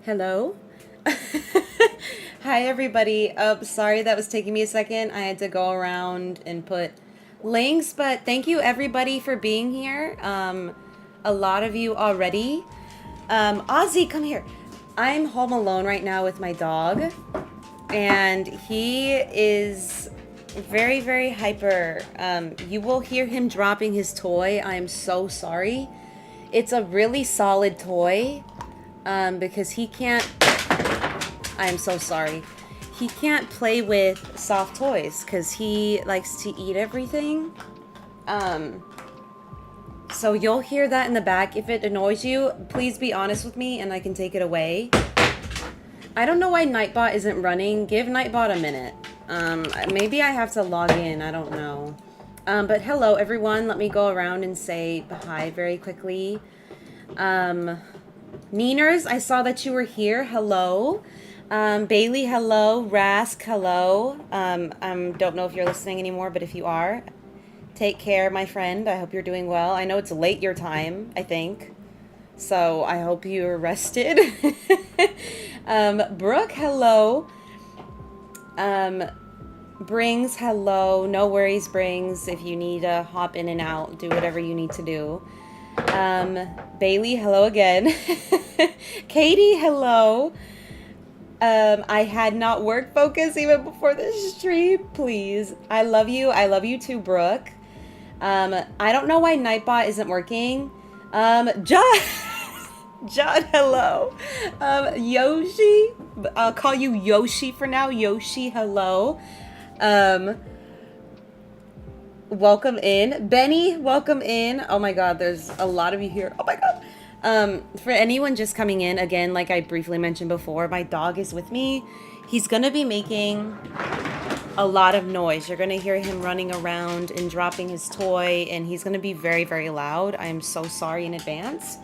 Hello? Hi everybody. Sorry that was taking me a second. I had to go around and put links, but thank you everybody for being here. A lot of you already. 𝐻𝐲𝐿, come here. I'm home alone right now with my dog, and he is very, very hyper. You will hear him dropping his toy. I am so sorry. It's a really solid toy. Because he can't, I am so sorry. He can't play with soft toys because he likes to eat everything. So you'll hear that in the back. If it annoys you, please be honest with me and I can take it away. I don't know why Nightbot isn't running. Give Nightbot a minute. Maybe I have to log in. I don't know. But hello everyone. Let me go around and say hi very quickly. Neeners, I saw that you were here. Hello. Bailey, hello. Rask, hello. Don't know if you're listening anymore, but if you are, take care, my friend. I hope you're doing well. I know it's late your time, I think. So I hope you're rested. Brooke, hello. Brings, hello. No worries, Brings. If you need to hop in and out, do whatever you need to do. Bailey, hello again. Katie, hello. I had not work focus even before this stream. Please. I love you. I love you too, Brooke. I don't know why Nightbot isn't working. John, John, hello. Yoshi, I'll call you Yoshi for now. Yoshi, hello. Welcome in. Benny, welcome in. Oh my god, there's a lot of you here. Oh my god. For anyone just coming in, again, like I briefly mentioned before, my dog is with me. He's gonna be making a lot of noise. You're gonna hear him running around and dropping his toy, and he's gonna be very, very loud. I am so sorry in advance.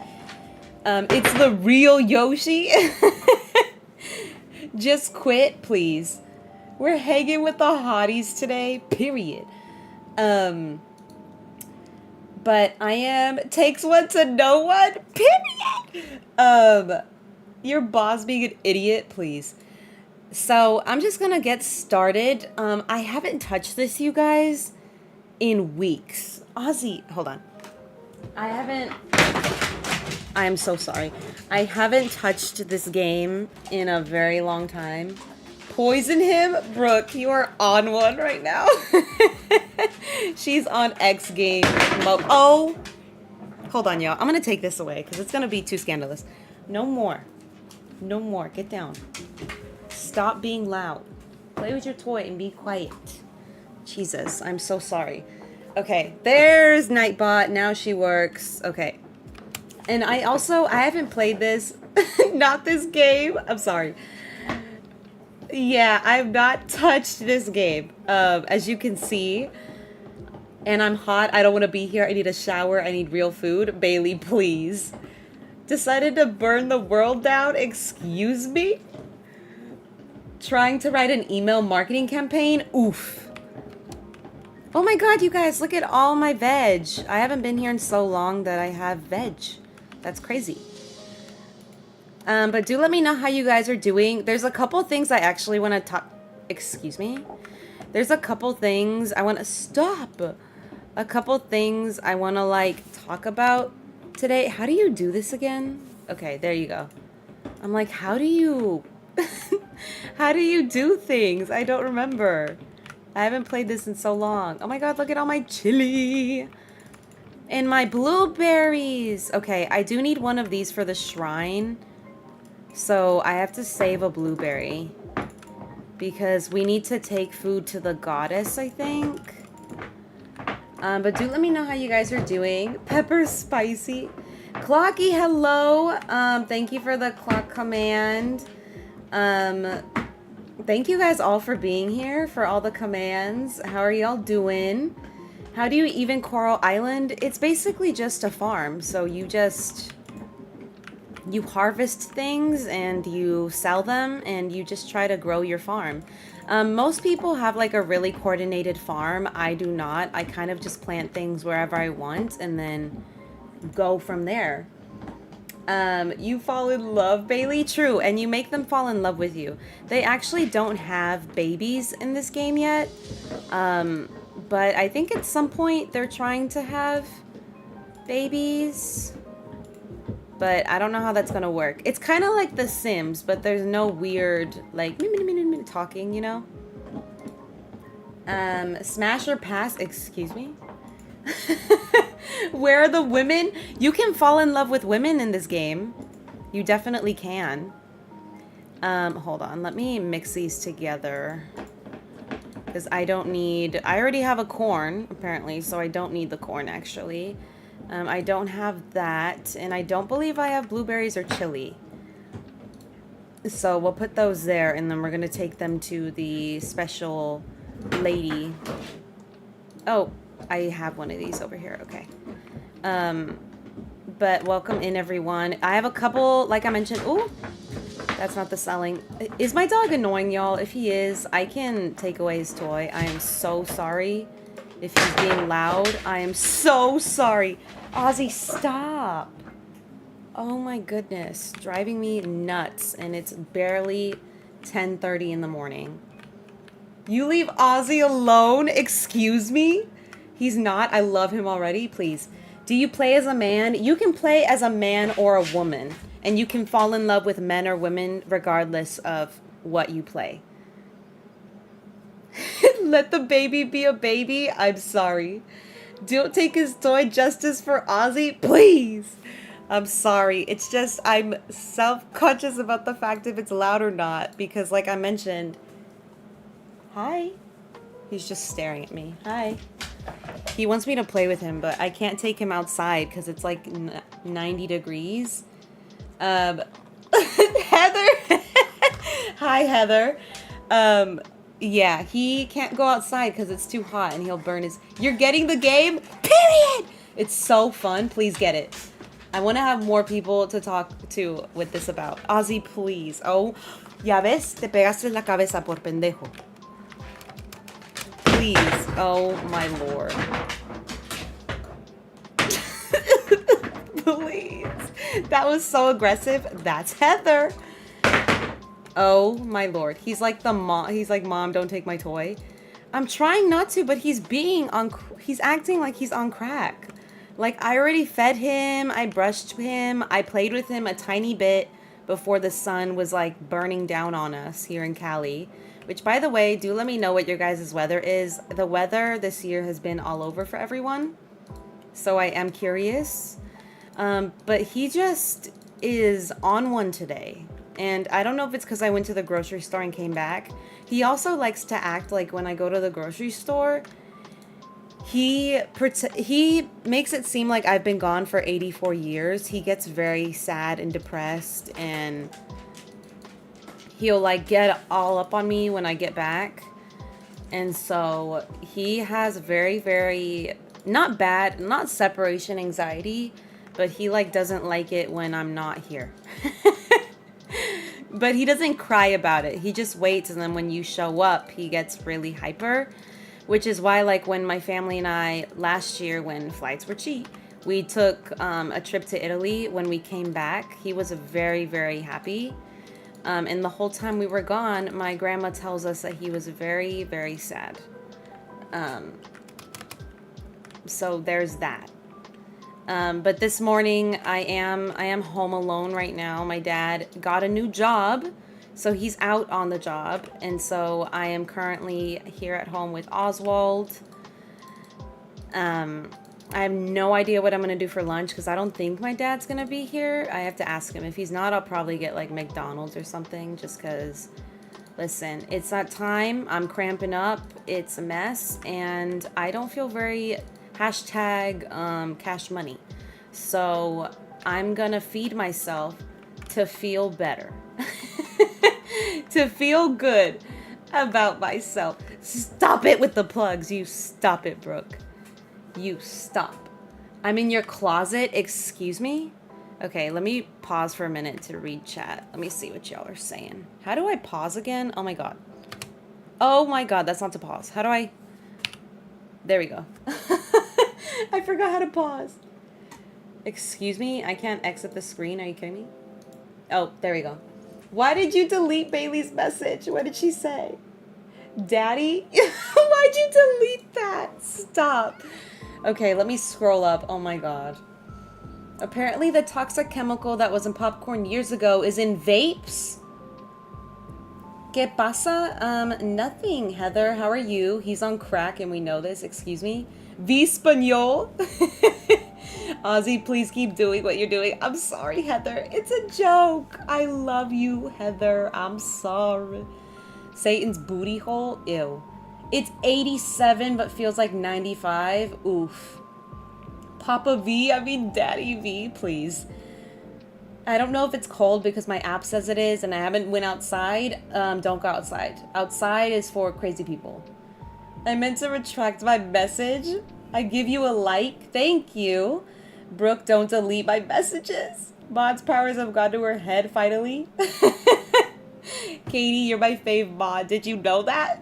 It's the real Yoshi. Just quit, please. We're hanging with the hotties today, period. But I am takes one to know one, period. Your boss being an idiot, please. So I'm just gonna get started. I haven't touched this, you guys, in weeks. 𝐻𝐲𝐿, hold on. I am so sorry. I haven't touched this game in a very long time. Poison him? Brooke, you are on one right now. She's on X game mode. Oh, hold on, y'all. I'm gonna take this away because it's gonna be too scandalous. No more. No more. Get down. Stop being loud. Play with your toy and be quiet. Jesus, I'm so sorry. Okay, there's Nightbot. Now she works. Okay. And I haven't played this. Not this game. I'm sorry. Yeah, I've not touched this game, as you can see. And I'm hot. I don't want to be here. I need a shower. I need real food. Bailey, please. Decided to burn the world down? Excuse me? Trying to write an email marketing campaign? Oof. Oh my god, you guys, look at all my veg. I haven't been here in so long that I have veg. That's crazy. But do let me know how you guys are doing. There's a couple things I actually want to talk... Excuse me? There's a couple things I want to... Stop! A couple things I want to, like, talk about today. How do you do this again? Okay, there you go. I'm like, how do you... how do you do things? I don't remember. I haven't played this in so long. Oh my god, look at all my chili. And my blueberries. Okay, I do need one of these for the shrine. So I have to save a blueberry. Because we need to take food to the goddess, I think. But do let me know how you guys are doing. Pepper spicy. Clocky, hello. Thank you for the clock command. Thank you guys all for being here, for all the commands. How are y'all doing? How do you even Coral Island? It's basically just a farm. So you harvest things and you sell them and you just try to grow your farm. Most people have like a really coordinated farm. I do not. I kind of just plant things wherever I want and then go from there. You fall in love, Bailey? True, and you make them fall in love with you. They actually don't have babies in this game yet. But I think at some point they're trying to have babies. But I don't know how that's gonna work. It's kind of like The Sims, but there's no weird, like, talking, you know? Smash or pass? Excuse me? Where are the women? You can fall in love with women in this game. You definitely can. Hold on. Let me mix these together. Because I already have a corn, apparently, so I don't need the corn, actually. I don't have that, and I don't believe I have blueberries or chili. So we'll put those there, and then we're going to take them to the special lady. Oh, I have one of these over here. Okay. But welcome in, everyone. I have a couple, like I mentioned. Ooh, that's not the selling. Is my dog annoying, y'all? If he is, I can take away his toy. I am so sorry. If he's being loud, I am so sorry. Ozzy, stop. Oh my goodness. Driving me nuts. And it's barely 10:30 in the morning. You leave Ozzy alone? Excuse me? He's not. I love him already. Please. Do you play as a man? You can play as a man or a woman. And you can fall in love with men or women regardless of what you play. Let the baby be a baby. I'm sorry. Don't take his toy. Justice for Ozzy. Please. I'm sorry. It's just I'm self-conscious about the fact if it's loud or not. Because like I mentioned... Hi. He's just staring at me. Hi. He wants me to play with him, but I can't take him outside because it's like 90 degrees. Heather. Hi, Heather. Yeah, he can't go outside because it's too hot and he'll burn his... You're getting the game? Period! It's so fun. Please get it. I want to have more people to talk to with this about. Ozzy, please. Oh, ya ves, te pegaste la cabeza por pendejo. Please. Oh, my lord. Please. That was so aggressive. That's Heather. Oh my lord. He's like the mom. He's like, Mom, don't take my toy. I'm trying not to, but he's acting like he's on crack. Like, I already fed him. I brushed him. I played with him a tiny bit before the sun was like burning down on us here in Cali. Which, by the way, do let me know what your guys' weather is. The weather this year has been all over for everyone. So I am curious. But he just is on one today. And I don't know if it's because I went to the grocery store and came back. He also likes to act like when I go to the grocery store, he makes it seem like I've been gone for 84 years. He gets very sad and depressed, and he'll like get all up on me when I get back. And so he has very, very, not separation anxiety, but he like doesn't like it when I'm not here. But he doesn't cry about it. He just waits, and then when you show up, he gets really hyper, which is why, like, when my family and I, last year, when flights were cheap, we took a trip to Italy. When we came back, he was very, very happy. And the whole time we were gone, my grandma tells us that he was very, very sad. So there's that. But this morning I am home alone right now. My dad got a new job, so he's out on the job. And so I am currently here at home with Oswald. I have no idea what I'm gonna do for lunch because I don't think my dad's gonna be here. I have to ask him. If he's not, I'll probably get like McDonald's or something just because, listen, it's that time. I'm cramping up. It's a mess and I don't feel very hashtag cash money. So I'm gonna feed myself to feel better. To feel good about myself. Stop it with the plugs. You stop it, Brooke. You stop. I'm in your closet. Excuse me? Okay, let me pause for a minute to read chat. Let me see what y'all are saying. How do I pause again? Oh my god. Oh my god, that's not to pause. How do I... There we go. I forgot how to pause. Excuse me? I can't exit the screen. Are you kidding me? Oh, there we go. Why did you delete Bailey's message? What did she say? Daddy? Why'd you delete that? Stop. Okay, let me scroll up. Oh my god. Apparently the toxic chemical that was in popcorn years ago is in vapes? ¿Qué pasa? Nothing, Heather. How are you? He's on crack and we know this. Excuse me. Vi español? 𝐬𝐲, please keep doing what you're doing. I'm sorry, Heather. It's a joke. I love you, Heather. I'm sorry. Satan's booty hole? Ew. It's 87 but feels like 95. Oof. Papa V, I mean Daddy V, please. I don't know if it's cold because my app says it is and I haven't went outside. Don't go outside. Outside is for crazy people. I meant to retract my message. I give you a like. Thank you. Brooke, don't delete my messages. Mod's powers have gone to her head finally. Katie, you're my fave mod. Did you know that?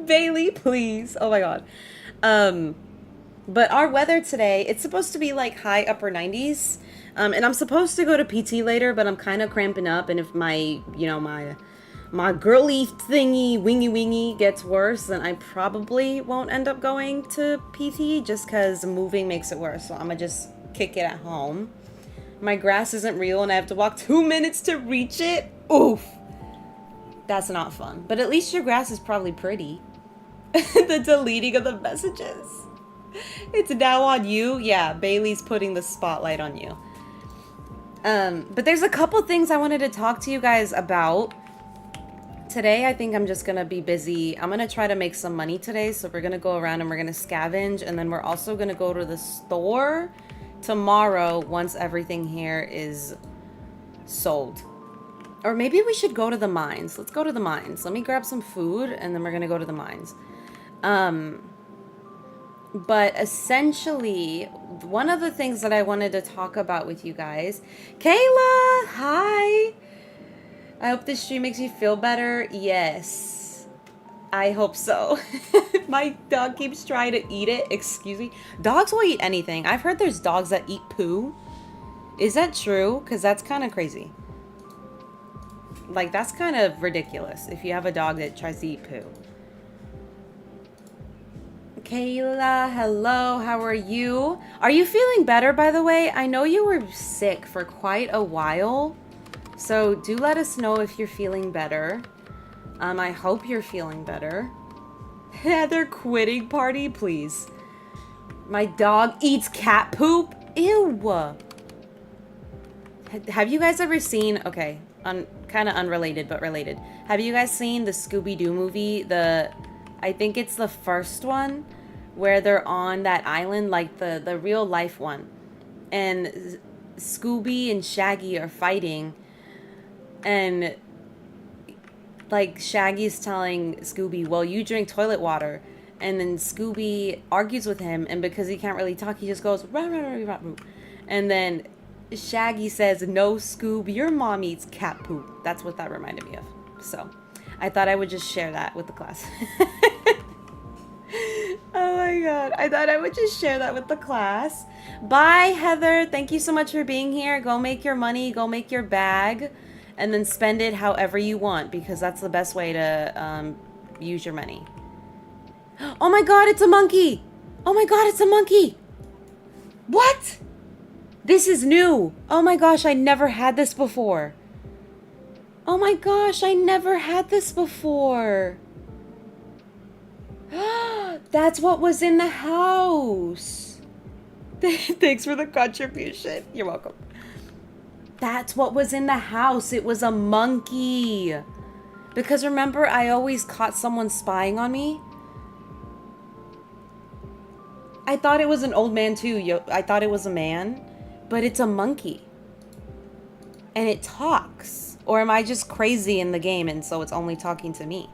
Bailey, please. Oh my god. But our weather today, it's supposed to be like high upper 90s. And I'm supposed to go to PT later, but I'm kind of cramping up. And if my, you know, my girly thingy, wingy gets worse, then I probably won't end up going to PT just because moving makes it worse. So I'm gonna just kick it at home. My grass isn't real and I have to walk 2 minutes to reach it. Oof. That's not fun. But at least your grass is probably pretty. The deleting of the messages. It's now on you. Yeah, Bailey's putting the spotlight on you. But there's a couple things I wanted to talk to you guys about. Today, I think I'm just gonna be busy. I'm gonna try to make some money today. So we're gonna go around and we're gonna scavenge. And then we're also gonna go to the store tomorrow once everything here is sold. Or maybe we should go to the mines. Let's go to the mines. Let me grab some food and then we're gonna go to the mines. But essentially, one of the things that I wanted to talk about with you guys... Kayla! Hi! I hope this stream makes you feel better. Yes. I hope so. My dog keeps trying to eat it. Excuse me. Dogs will eat anything. I've heard there's dogs that eat poo. Is that true? Because that's kind of crazy. Like, that's kind of ridiculous if you have a dog that tries to eat poo. Kayla, hello, how are you? Are you feeling better, by the way? I know you were sick for quite a while, so do let us know if you're feeling better. I hope you're feeling better. Heather quitting party, please. My dog eats cat poop? Ew. Have you guys ever seen, okay, kind of unrelated, but related. Have you guys seen the Scooby-Doo movie? I think it's the first one where they're on that island, like the real life one. And Scooby and Shaggy are fighting. And like Shaggy's telling Scooby, well, you drink toilet water. And then Scooby argues with him. And because he can't really talk, he just goes, rah, rah, rah, rah, rah. And then Shaggy says, no, Scoob, your mom eats cat poop. That's what that reminded me of. So I thought I would just share that with the class. Oh my god. I thought I would just share that with the class. Bye, Heather. Thank you so much for being here. Go make your money. Go make your bag. And then spend it however you want, because that's the best way to use your money. Oh my god, it's a monkey. Oh my god, it's a monkey. What? This is new. Oh my gosh, I never had this before. Oh my gosh, I never had this before. That's what was in the house. Thanks for the contribution. You're welcome. That's what was in the house. It was a monkey. Because remember, I always caught someone spying on me. I thought it was an old man too. I thought it was a man, but it's a monkey. And it talks. Or am I just crazy in the game and so it's only talking to me?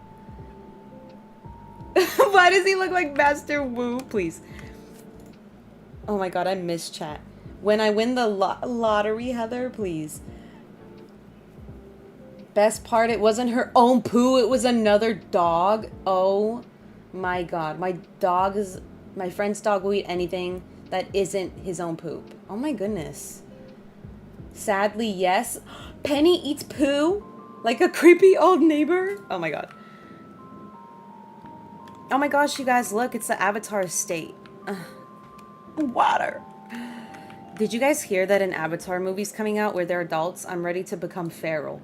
Why does he look like Master Wu? Please. Oh my god, I miss chat. When I win the lottery, Heather, please. Best part, it wasn't her own poo, it was another dog. Oh my god. My friend's dog will eat anything that isn't his own poop. Oh my goodness. Sadly, yes. Penny eats poo like a creepy old neighbor. Oh my god. Oh my gosh, you guys, look, it's the Avatar state. Water. Did you guys hear that an Avatar movie's coming out where they're adults? I'm ready to become feral.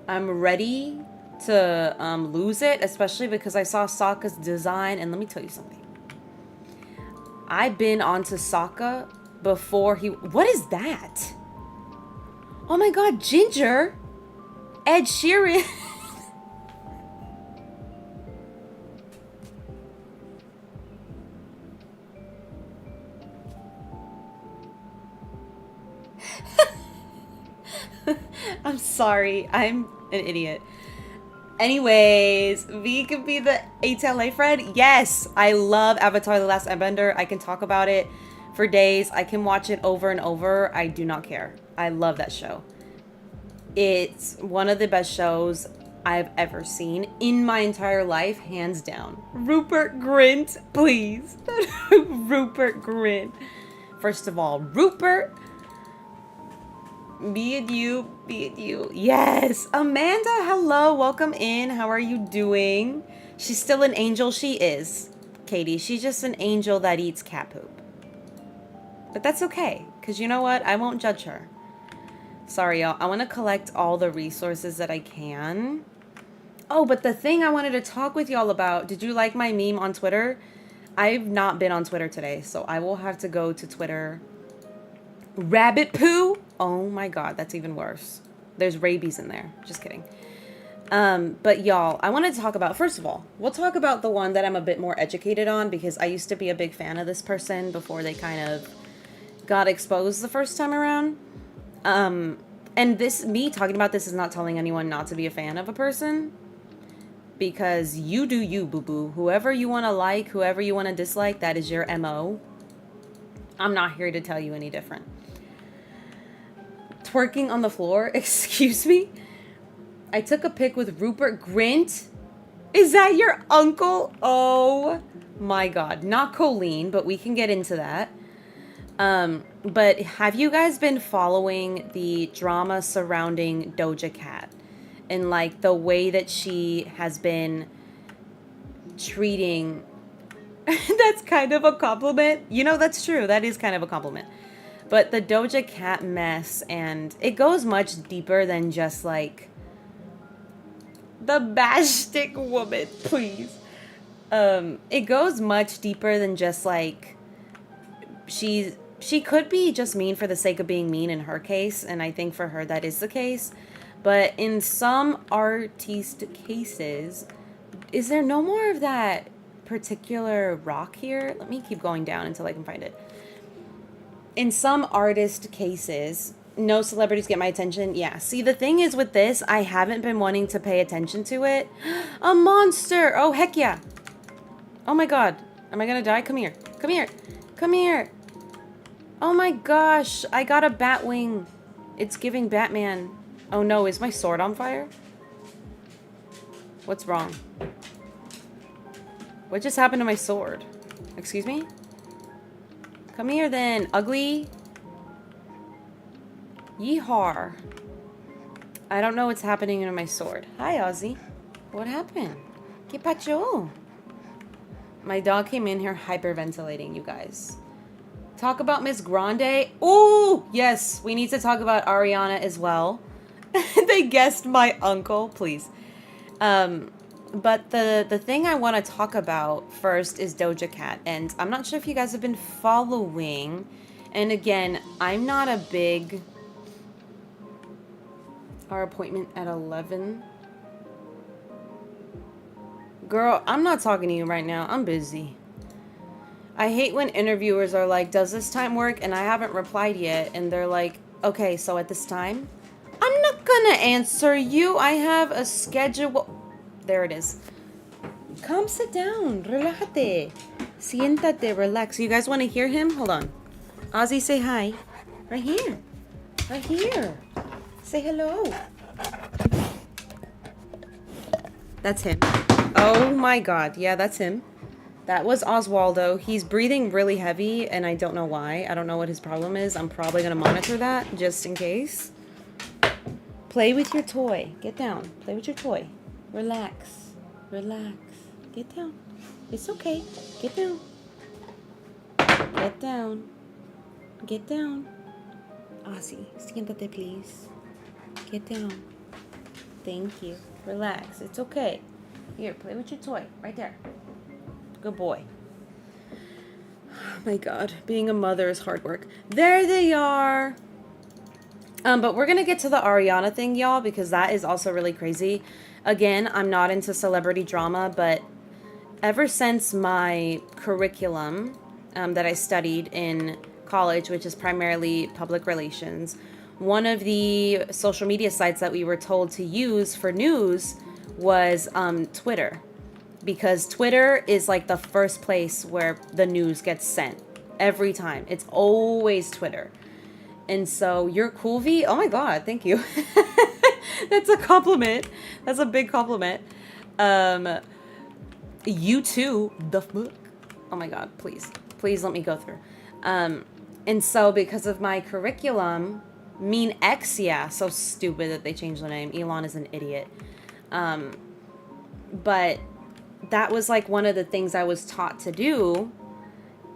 I'm ready to lose it, especially because I saw Sokka's design. And let me tell you something. I've been onto Sokka before he... What is that? Oh my god, Ginger! 𝐜𝐤𝐿. I'm sorry, I'm an idiot. Anyways, V could be the HLA friend. Yes, I love Avatar The Last Airbender. I can talk about it for days. I can watch it over and over. I do not care. I love that show. It's one of the best shows I've ever seen in my entire life, hands down. Rupert Grint, please. Rupert Grint. First of all, Rupert. Be it you, be it you. Yes, Amanda, hello, welcome in. How are you doing? She's still an angel. She is, Katie. She's just an angel that eats cat poop. But that's okay, because you know what? I won't judge her. Sorry, y'all. I want to collect all the resources that I can. Oh, but the thing I wanted to talk with y'all about, did you like my meme on Twitter? I've not been on Twitter today, so I will have to go to Twitter. Rabbit poo? Oh my god, that's even worse. There's rabies in there. Just kidding. But y'all, I wanted to talk about, first of all, we'll talk about the one that I'm a bit more educated on because I used to be a big fan of this person before they kind of got exposed the first time around. And me talking about this is not telling anyone not to be a fan of a person. Because you do you, boo-boo. Whoever you want to like, whoever you want to dislike, that is your MO. I'm not here to tell you any different. Twerking on the floor? Excuse me? I took a pic with Rupert Grint? Is that your uncle? Oh my god. Not Colleen, but we can get into that. But have you guys been following the drama surrounding Doja Cat? And like the way that she has been treating... That's kind of a compliment. You know, that's true. That is kind of a compliment. But the Doja Cat mess, and it goes much deeper than just like the bash stick woman, please. It goes much deeper than just like she could be just mean for the sake of being mean in her case, and I think for her that is the case. But in some artiste cases, is there no more of that particular rock here? Let me keep going down until I can find it. In some artist cases, no celebrities get my attention. Yeah, see, the thing is with this, I haven't been wanting to pay attention to it. A monster! Oh, heck yeah. Oh my god. Am I gonna die? Come here. Come here. Come here. Oh my gosh. I got a bat wing. It's giving Batman. Oh no, is my sword on fire? What's wrong? What just happened to my sword? Excuse me? Come here then, ugly. Yeehaw. I don't know what's happening to my sword. Hi, Ozzy. What happened? ¿Qué pasó? My dog came in here hyperventilating, you guys. Talk about Miss Grande. Ooh, yes, we need to talk about Ariana as well. They guessed my uncle, please. But the thing I want to talk about first is Doja Cat. And I'm not sure if you guys have been following. And again, I'm not a big... Our appointment at 11. Girl, I'm not talking to you right now. I'm busy. I hate when interviewers are like, does this time work? And I haven't replied yet. And they're like, okay, so at this time? I'm not gonna answer you. I have a schedule. There it is. Come sit down. Relájate. Siéntate. Relax. You guys want to hear him? Hold on. 𝐬𝐲𝐿, say hi. Right here. Right here. Say hello. That's him. Oh my god. Yeah, that's him. That was Oswaldo. He's breathing really heavy, and I don't know why. I don't know what his problem is. I'm probably going to monitor that, just in case. Play with your toy. Get down. Play with your toy. Relax. Relax. Get down. It's okay. Get down. Get down. Get down. 𝐬𝐲𝐿, siéntate, please. Get down. Thank you. Relax. It's okay. Here, play with your toy. Right there. Good boy. Oh my god. Being a mother is hard work. There they are. But we're going to get to the Ariana thing, y'all, because that is also really crazy. Again, I'm not into celebrity drama, but ever since my curriculum that I studied in college, which is primarily public relations, one of the social media sites that we were told to use for news was Twitter. Because Twitter is like the first place where the news gets sent every time. It's always Twitter. And so you're 𝐜𝐫𝐞𝐝. Oh my god, thank you. That's a compliment. That's a big compliment. You too, the fuck. Oh my god, please. Please let me go through. And so because of my curriculum, 𝐜𝐫𝐞𝐝, yeah, so stupid that they changed the name. Elon is an idiot. But that was like one of the things I was taught to do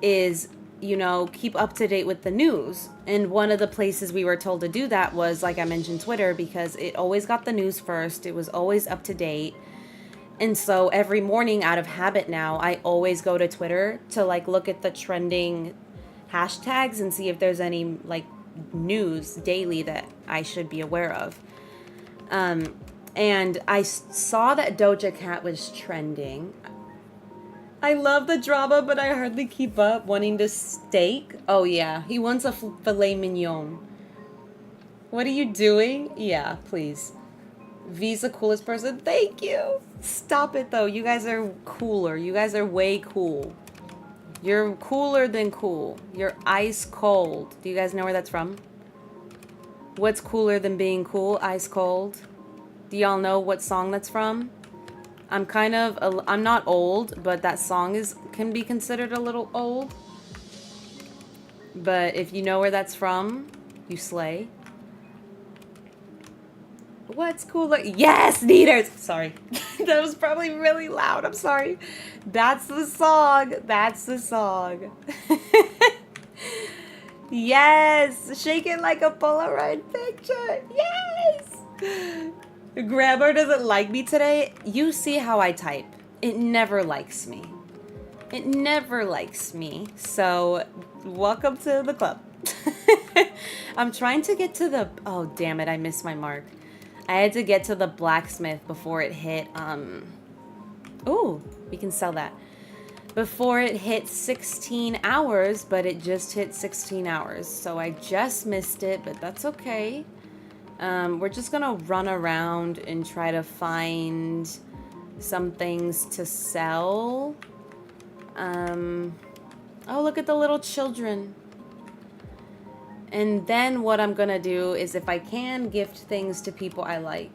is, you know, keep up to date with the news. And one of the places we were told to do that was, like I mentioned, Twitter, because it always got the news first. It was always up to date. And so every morning, out of habit now, I always go to Twitter to like look at the trending hashtags and see if there's any like news daily that I should be aware of. And I saw that Doja Cat was trending. I love the drama, but I hardly keep up. Wanting to steak? Oh yeah, he wants a filet mignon. What are you doing? Yeah, please. V's the coolest person. Thank you. Stop it though. You guys are cooler. You guys are way cool. You're cooler than cool. You're ice cold. Do you guys know where that's from? What's cooler than being cool? Ice cold. Do y'all know what song that's from? I'm not old, but that song can be considered a little old. But if you know where that's from, you slay. What's cooler? Yes, Neaters! Sorry. That was probably really loud. I'm sorry. That's the song. That's the song. Yes! Shake it like a Polaroid picture. Yes! Grandma doesn't like me today. You see how I type. It never likes me. It never likes me. So, welcome to the club. I'm trying to get to the... Oh, damn it. I missed my mark. I had to get to the blacksmith before it hit... Ooh, we can sell that. Before it hit 16 hours, but it just hit 16 hours. So I just missed it, but that's okay. We're just gonna run around and try to find some things to sell. Oh, look at the little children. And then what I'm gonna do is, if I can, gift things to people I like.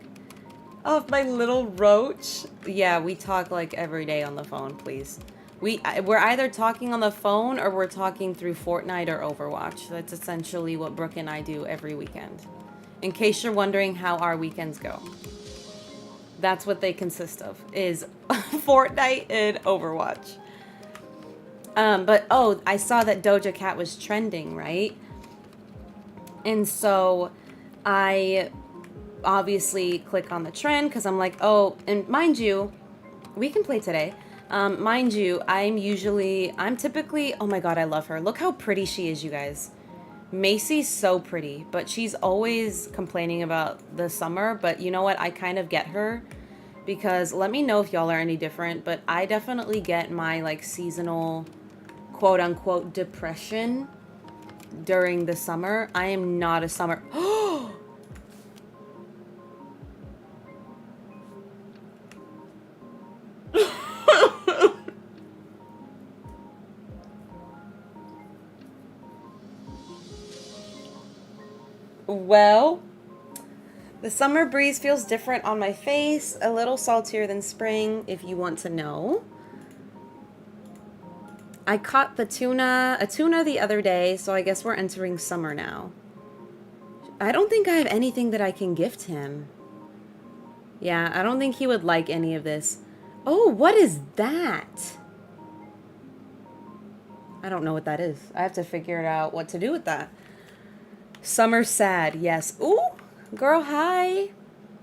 Oh, my little roach. Yeah, we talk like every day on the phone, please. We're either talking on the phone or we're talking through Fortnite or Overwatch. That's essentially what Brooke and I do every weekend. In case you're wondering how our weekends go. That's what they consist of, is Fortnite and Overwatch. But, oh, I saw that Doja Cat was trending, right? And so I obviously click on the trend because I'm like, oh, and mind you, We can play today. Mind you, I'm typically, oh my god, I love her. Look how pretty she is, you guys. Macy's so pretty, but she's always complaining about the summer, but you know what? I kind of get her, because let me know if y'all are any different, but I definitely get my, like, seasonal, quote-unquote, depression during the summer. I am not a summer... Well, the summer breeze feels different on my face, a little saltier than spring, if you want to know. I caught a tuna the other day, so I guess we're entering summer now. I don't think I have anything that I can gift him. Yeah, I don't think he would like any of this. Oh, what is that? I don't know what that is. I have to figure out what to do with that. Summer sad, yes. Ooh, girl, hi.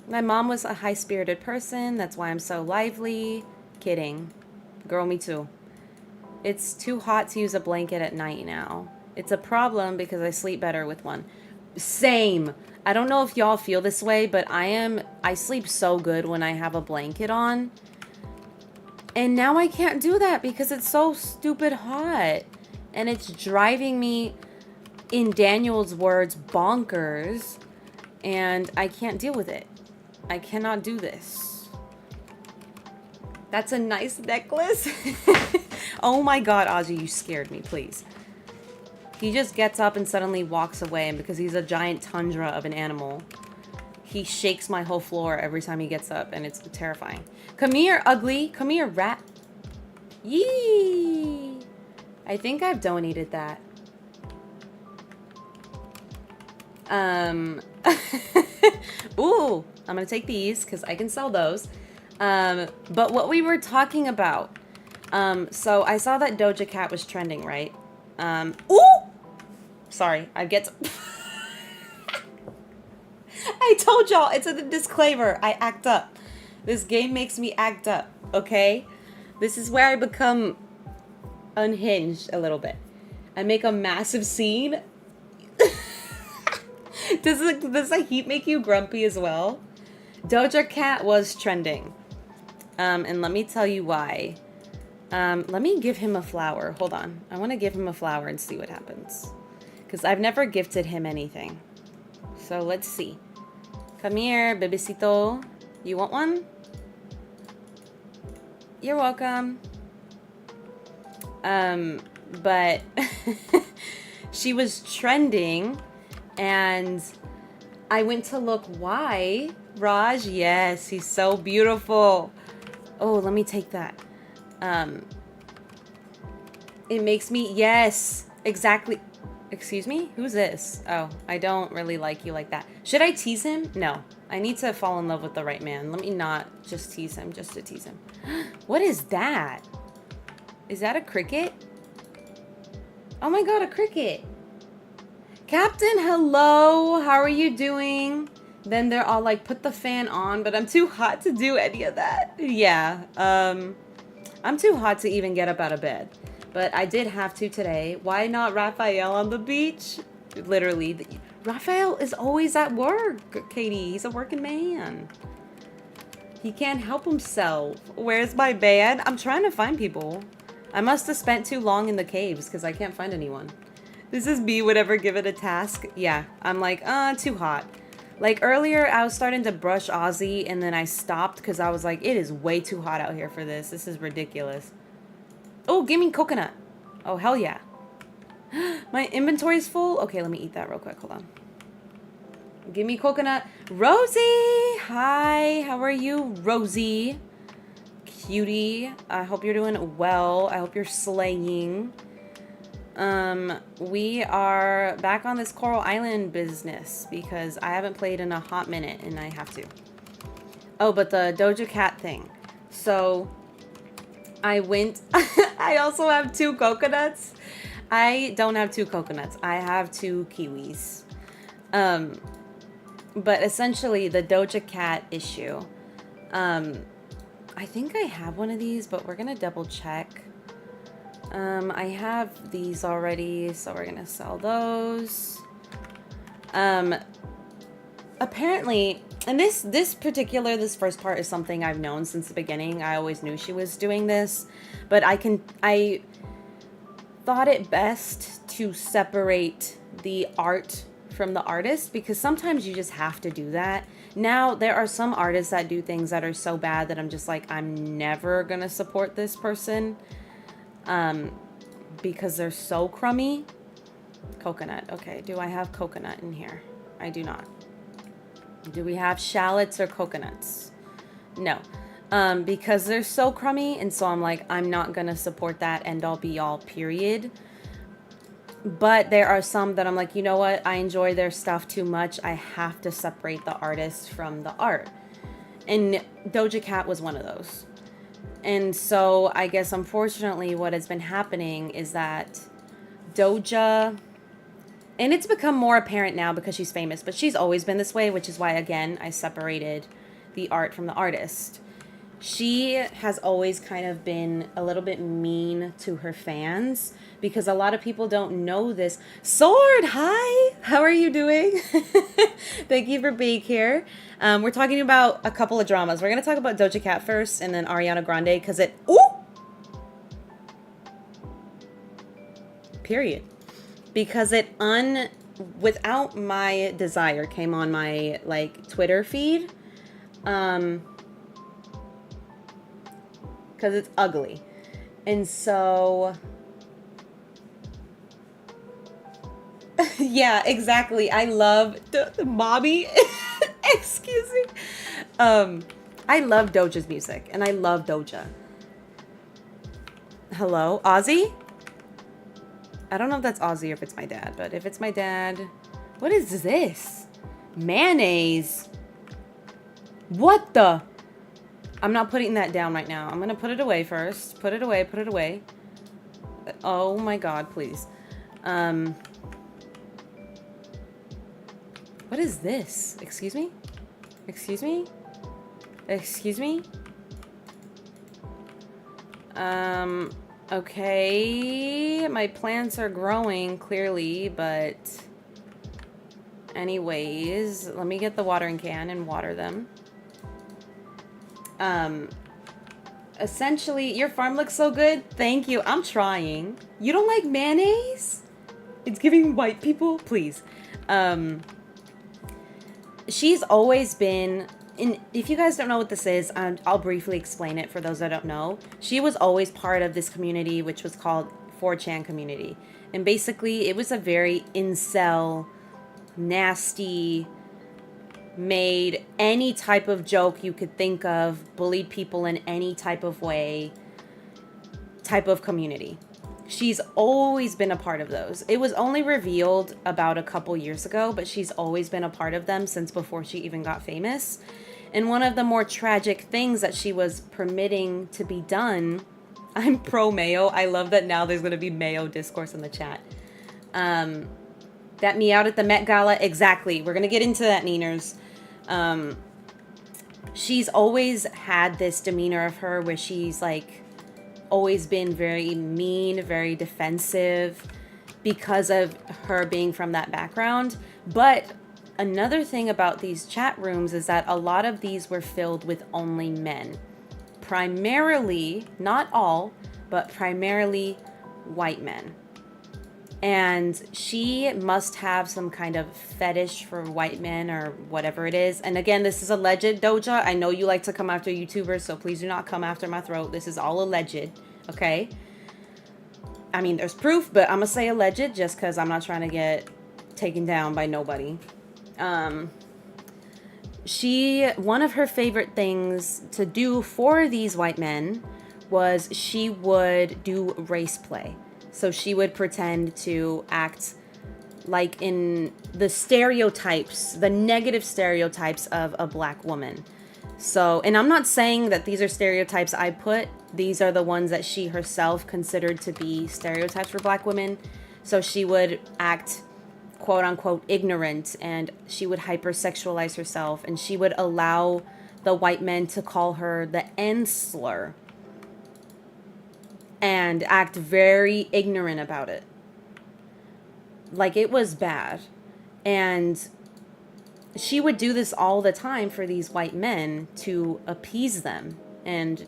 My mom was a high-spirited person. That's why I'm so lively. Kidding. Girl, me too. It's too hot to use a blanket at night now. It's a problem because I sleep better with one. Same. I don't know if y'all feel this way, but I sleep so good when I have a blanket on. And now I can't do that because it's so stupid hot. And it's driving me, in Daniel's words, bonkers. And I can't deal with it. I cannot do this. That's a nice necklace. Oh my god, 𝐼𝐲, you scared me, please. He just gets up and suddenly walks away, and because he's a giant tundra of an animal, he shakes my whole floor every time he gets up, and it's terrifying. Come here, ugly. Come here, rat. Yee! I think I've donated that. Ooh, I'm gonna take these because I can sell those. But what we were talking about, so I saw that Doja Cat was trending, right? Ooh! Sorry, I get to... I told y'all, it's a disclaimer. I act up. This game makes me act up, okay? This is where I become unhinged a little bit. I make a massive scene. Does the heat make you grumpy as well? Doja Cat was trending. And let me tell you why. Let me give him a flower. Hold on. I want to give him a flower and see what happens. Because I've never gifted him anything. So let's see. Come here, bebecito. You want one? You're welcome. But she was trending, and I went to look why. Raj, yes, he's so beautiful. Oh, let me take that. It makes me, yes, exactly. Excuse me? Who's this? Oh, I don't really like you like that. Should I tease him? No. I need to fall in love with the right man. Let me not just tease him just to tease him. What is that? Is that a cricket? Oh my god, a cricket. Captain, hello. How are you doing? Then they're all like, put the fan on, but I'm too hot to do any of that. Yeah, I'm too hot to even get up out of bed. But I did have to today. Why not Raphael on the beach? Literally. Raphael is always at work, Katie. He's a working man. He can't help himself. Where's my band? I'm trying to find people. I must have spent too long in the caves because I can't find anyone. This is me whenever given a task. Yeah, I'm like, too hot. Like earlier, I was starting to brush 𝐬𝐲 and then I stopped because I was like, it is way too hot out here for this. This is ridiculous. Oh, give me coconut. Oh, hell yeah. My inventory's full. Okay, let me eat that real quick. Hold on. Give me coconut. Rosie! Hi, how are you, Rosie? Cutie. I hope you're doing well. I hope you're slaying. We are back on this Coral Island business because I haven't played in a hot minute and I have to. Oh, but the Doja Cat thing. So I went, I also have 2 coconuts. I don't have 2 coconuts. I have 2 kiwis. But essentially the Doja Cat issue, I think I have one of these, but we're gonna double check. I have these already, so we're gonna sell those. Apparently, and this first part is something I've known since the beginning. I always knew she was doing this, but I thought it best to separate the art from the artist, because sometimes you just have to do that. Now, there are some artists that do things that are so bad that I'm just like, I'm never gonna support this person, because they're so crummy. Coconut. Okay, do I have coconut in here? I do not. Do we have shallots or coconuts? No. Because they're so crummy, and so I'm like, I'm not gonna support that end all be all, period. But there are some that I'm like, you know what? I enjoy their stuff too much. I have to separate the artist from the art. And Doja Cat was one of those. And so I guess unfortunately what has been happening is that Doja, and it's become more apparent now because she's famous, but she's always been this way, which is why, again, I separated the art from the artist. She has always kind of been a little bit mean to her fans, because a lot of people don't know this. Sword, hi! How are you doing? Thank you for being here. We're talking about a couple of dramas. We're going to talk about Doja Cat first, and then Ariana Grande, because it... Ooh! Period. Because it without my desire came on my, like, Twitter feed. Because it's ugly. And so... yeah, exactly. I love the Mobby. Excuse me. I love Doja's music, and I love Doja. Hello, 𝐤𝐬𝐬𝐿? I don't know if that's 𝐤𝐬𝐬 or if it's my dad, but if it's my dad, what is this? Mayonnaise. What the? I'm not putting that down right now. I'm gonna put it away first. Put it away, put it away. Oh my God, please. What is this? Excuse me? Excuse me? Excuse me? Okay. My plants are growing, clearly, but... anyways, let me get the watering can and water them. Essentially, your farm looks so good. Thank you. I'm trying. You don't like mayonnaise? It's giving white people? Please. She's always been, and if you guys don't know what this is, I'll briefly explain it for those that don't know. She was always part of this community, which was called 4chan community. And basically, it was a very incel, nasty, made any type of joke you could think of, bullied people in any type of way, type of community. She's always been a part of those. It was only revealed about a couple years ago, but she's always been a part of them since before she even got famous. And one of the more tragic things that she was permitting to be done, I'm pro mayo. I love that now there's going to be mayo discourse in the chat. That me out at the Met Gala, exactly. We're going to get into that, Neeners. She's always had this demeanor of her where she's like, always been very mean, very defensive because of her being from that background. But another thing about these chat rooms is that a lot of these were filled with only men. Primarily, not all, but primarily white men. And she must have some kind of fetish for white men or whatever it is. And again, this is alleged, Doja. I know you like to come after YouTubers, so please do not come after my throat. This is all alleged, okay? I mean, there's proof, but I'm going to say alleged just because I'm not trying to get taken down by nobody. One of her favorite things to do for these white men was she would do race play. So she would pretend to act like in the stereotypes, the negative stereotypes of a black woman. So, and I'm not saying that these are stereotypes I put. These are the ones that she herself considered to be stereotypes for black women. So she would act quote unquote ignorant, and she would hypersexualize herself, and she would allow the white men to call her the N slur and act very ignorant about it. Like, it was bad. And she would do this all the time for these white men to appease them and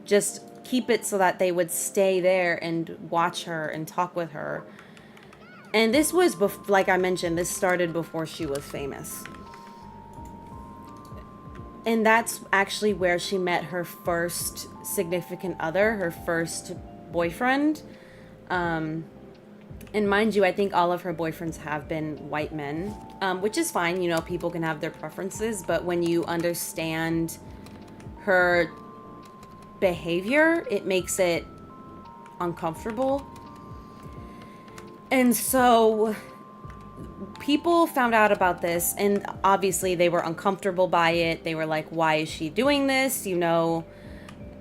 just keep it so that they would stay there and watch her and talk with her. And this was, like I mentioned, this started before she was famous. And that's actually where she met her first significant other, her first boyfriend. And mind you, I think all of her boyfriends have been white men, which is fine. You know, people can have their preferences. But when you understand her behavior, it makes it uncomfortable. And so people found out about this, and obviously they were uncomfortable by it. They were like, why is she doing this? You know,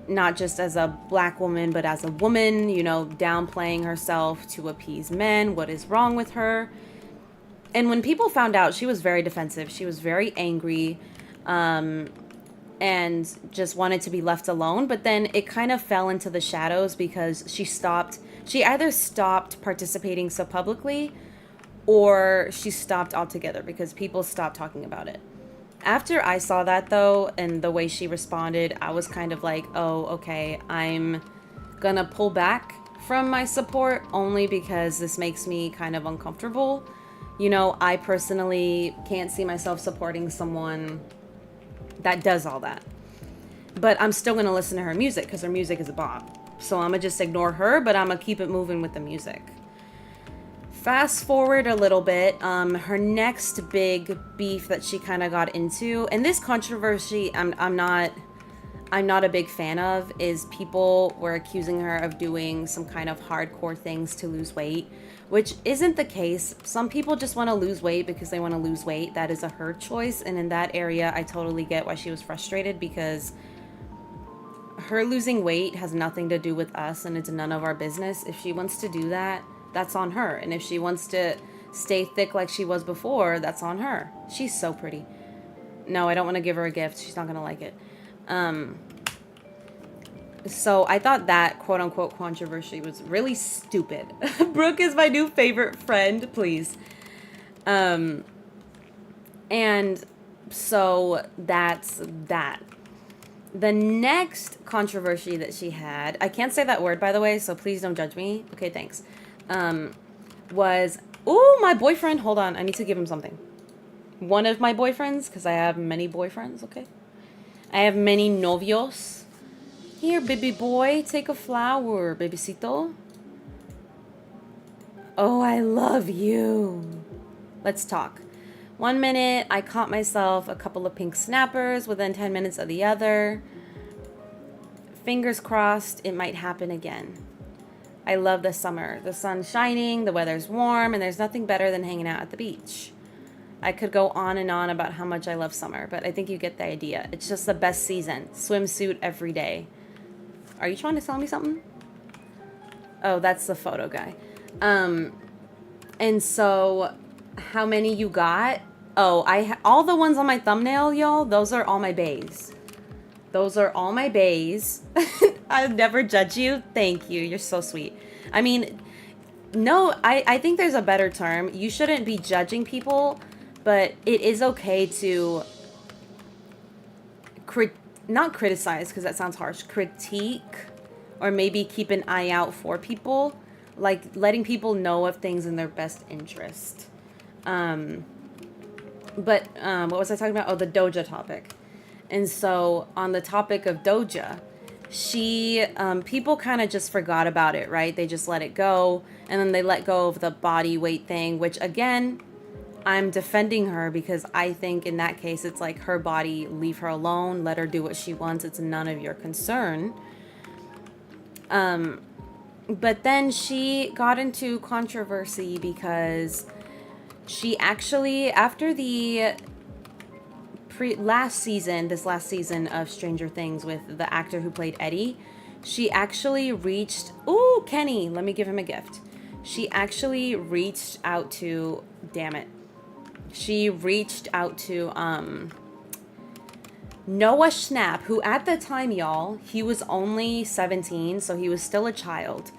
not just as a black woman, but as a woman, you know, downplaying herself to appease men. What is wrong with her? And when people found out, she was very defensive. She was very angry, and just wanted to be left alone. But then it kind of fell into the shadows because she either stopped participating so publicly, or she stopped altogether because people stopped talking about it. After I saw that, though, and the way she responded, I was kind of like, oh, okay, I'm gonna pull back from my support only because this makes me kind of uncomfortable. You know, I personally can't see myself supporting someone that does all that. But I'm still gonna listen to her music because her music is a bop. So I'm gonna just ignore her, but I'm gonna keep it moving with the music. Fast forward a little bit, her next big beef that she kind of got into, and this controversy I'm not a big fan of, is people were accusing her of doing some kind of hardcore things to lose weight, which isn't the case. Some people just want to lose weight because they want to lose weight. That is her choice, and in that area, I totally get why she was frustrated, because her losing weight has nothing to do with us, and it's none of our business. If she wants to do that, that's on her. And if she wants to stay thick like she was before, that's on her. She's so pretty. No, I don't want to give her a gift. She's not going to like it. So I thought that quote-unquote controversy was really stupid. Brooke is my new favorite friend, please. And so that's that. The next controversy that she had, I can't say that word, by the way, so please don't judge me. Okay, thanks. Was, ooh, my boyfriend, hold on, I need to give him something. One of my boyfriends, because I have many boyfriends, okay? I have many novios. Here, baby boy, take a flower, babycito. Oh, I love you. Let's talk. 1 minute, I caught myself a couple of pink snappers within 10 minutes of the other. Fingers crossed, it might happen again. I love the summer. The sun's shining, the weather's warm, and there's nothing better than hanging out at the beach. I could go on and on about how much I love summer, but I think you get the idea. It's just the best season. Swimsuit every day. Are you trying to sell me something? Oh, that's the photo guy. And so, how many you got? Oh, all the ones on my thumbnail, y'all, those are all my bays. Those are all my bays. I'll never judge you. Thank you. You're so sweet. I mean, no, I think there's a better term. You shouldn't be judging people, but it is okay to not criticize, because that sounds harsh. Critique, or maybe keep an eye out for people. Like letting people know of things in their best interest. What was I talking about? Oh, the Doja topic. And so on the topic of Doja, people kind of just forgot about it, right? They just let it go. And then they let go of the body weight thing, which again, I'm defending her because I think in that case, it's like her body, leave her alone, let her do what she wants. It's none of your concern. But then she got into controversy because she actually, after the last season of Stranger Things with the actor who played Eddie, she actually reached, ooh, Kenny, let me give him a gift. She actually reached out to, damn it. She reached out to 𝐤𝐻𝐼𝐬, who at the time, y'all, he was only 17, so he was still a child.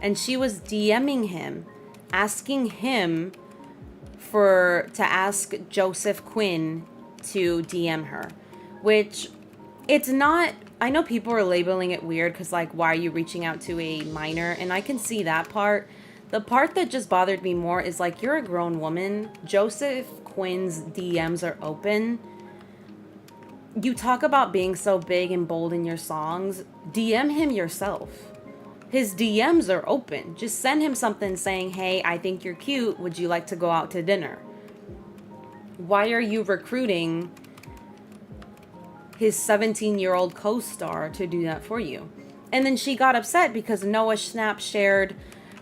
And she was DMing him, asking him to ask Joseph Quinn to DM her. Which, it's not... I know people are labeling it weird because, like, why are you reaching out to a minor? And I can see that part. The part that just bothered me more is, like, you're a grown woman. Joseph Quinn's DMs are open. You talk about being so big and bold in your songs. DM him yourself. His DMs are open. Just send him something saying, hey, I think you're cute. Would you like to go out to dinner? Why are you recruiting his 17-year-old co-star to do that for you? And then she got upset because 𝐤𝐻𝐼𝐬 shared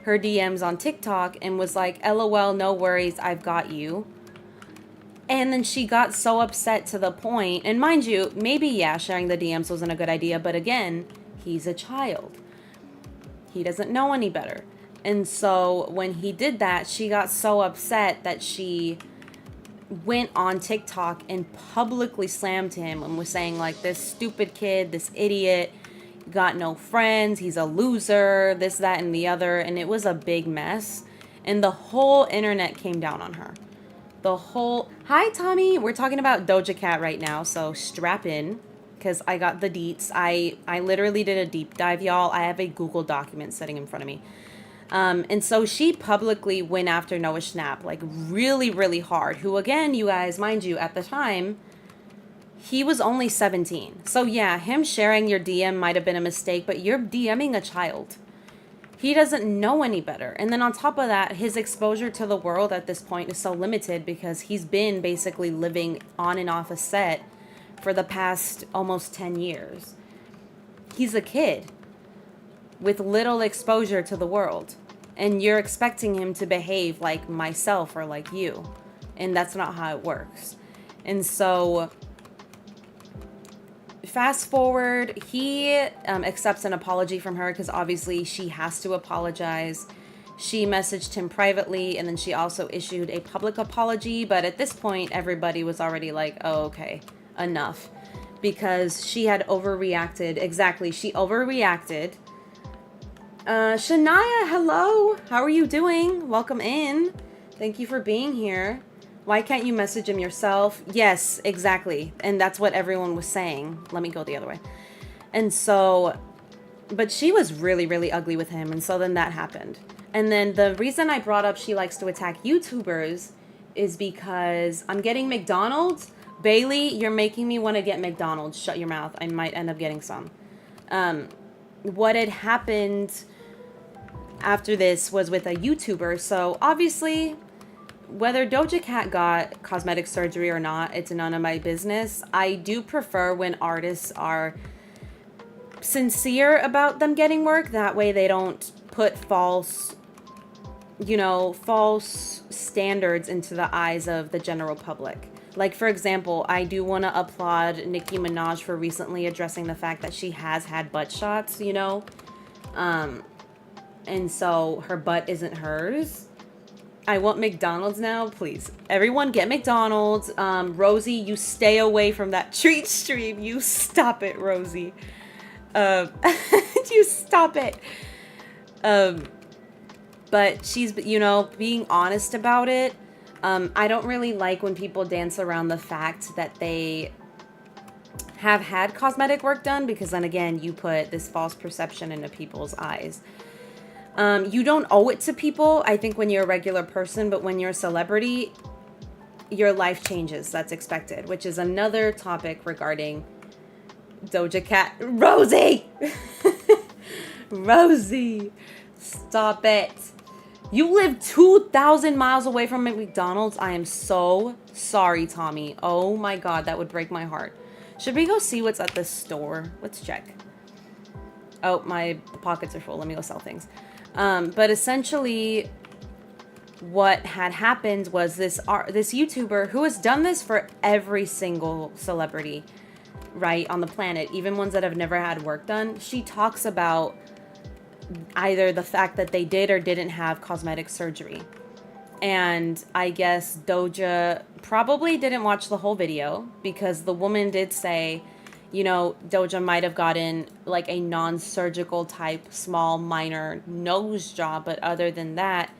her DMs on TikTok and was like, LOL, no worries, I've got you. And then she got so upset to the point, and mind you, maybe, yeah, sharing the DMs wasn't a good idea, but again, he's a child. He doesn't know any better. And so when he did that, she got so upset that she went on TikTok and publicly slammed him and was saying, like, this stupid kid, this idiot, got no friends, he's a loser, this, that, and the other. And it was a big mess. And the whole internet came down on her. Hi, Tommy. We're talking about Doja Cat right now, so strap in, because I got the deets. I literally did a deep dive, y'all. I have a Google document sitting in front of me. And so she publicly went after 𝐤𝐻𝐼𝐬, like, really, really hard. Who, again, you guys, mind you, at the time, he was only 17. So, yeah, him sharing your DM might have been a mistake, but you're DMing a child. He doesn't know any better. And then on top of that, his exposure to the world at this point is so limited because he's been basically living on and off a set for the past almost 10 years. He's a kid with little exposure to the world. And you're expecting him to behave like myself or like you. And that's not how it works. And so, fast forward, he accepts an apology from her because obviously she has to apologize. She messaged him privately, and then she also issued a public apology. But at this point, everybody was already like, oh, okay, enough. Because she had overreacted. Exactly, she overreacted. Shania, hello. How are you doing? Welcome in. Thank you for being here. Why can't you message him yourself? Yes, exactly. And that's what everyone was saying. Let me go the other way. And so, but she was really, really ugly with him. And so then that happened. And then the reason I brought up she likes to attack YouTubers is because I'm getting McDonald's. Bailey, you're making me want to get McDonald's. Shut your mouth. I might end up getting some. What had happened after this was with a YouTuber. So obviously, whether Doja Cat got cosmetic surgery or not, it's none of my business. I do prefer when artists are sincere about them getting work. That way they don't put false standards into the eyes of the general public. Like, for example, I do want to applaud Nicki Minaj for recently addressing the fact that she has had butt shots, and so her butt isn't hers. I want McDonald's now, please. Everyone get McDonald's. Rosie, you stay away from that treat stream. You stop it, Rosie. You stop it. But she's, being honest about it. I don't really like when people dance around the fact that they have had cosmetic work done, because then again, you put this false perception into people's eyes. You don't owe it to people, I think, when you're a regular person, but when you're a celebrity, your life changes. That's expected, which is another topic regarding Doja Cat. Rosie! Rosie! Stop it. You live 2,000 miles away from McDonald's. I am so sorry, Tommy. Oh my God, that would break my heart. Should we go see what's at this store? Let's check. Oh, my pockets are full. Let me go sell things. But essentially, what had happened was this YouTuber who has done this for every single celebrity, right, on the planet, even ones that have never had work done. She talks about either the fact that they did or didn't have cosmetic surgery. And I guess Doja probably didn't watch the whole video, because the woman did say, you know, Doja might have gotten like a non-surgical type small minor nose job, but other than that,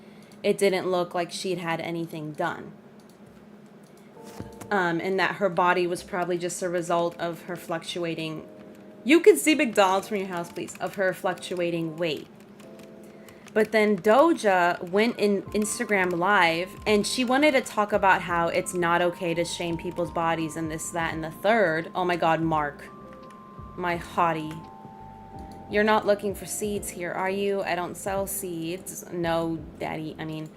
it didn't look like she'd had anything done. And that her body was probably just a result of her fluctuating, you can see McDonald's from your house, please, of her fluctuating weight. But then Doja went in Instagram Live, and she wanted to talk about how it's not okay to shame people's bodies and this, that, and the third. Oh my God, Mark, my hottie. You're not looking for seeds here, are you? I don't sell seeds. No, daddy. I mean,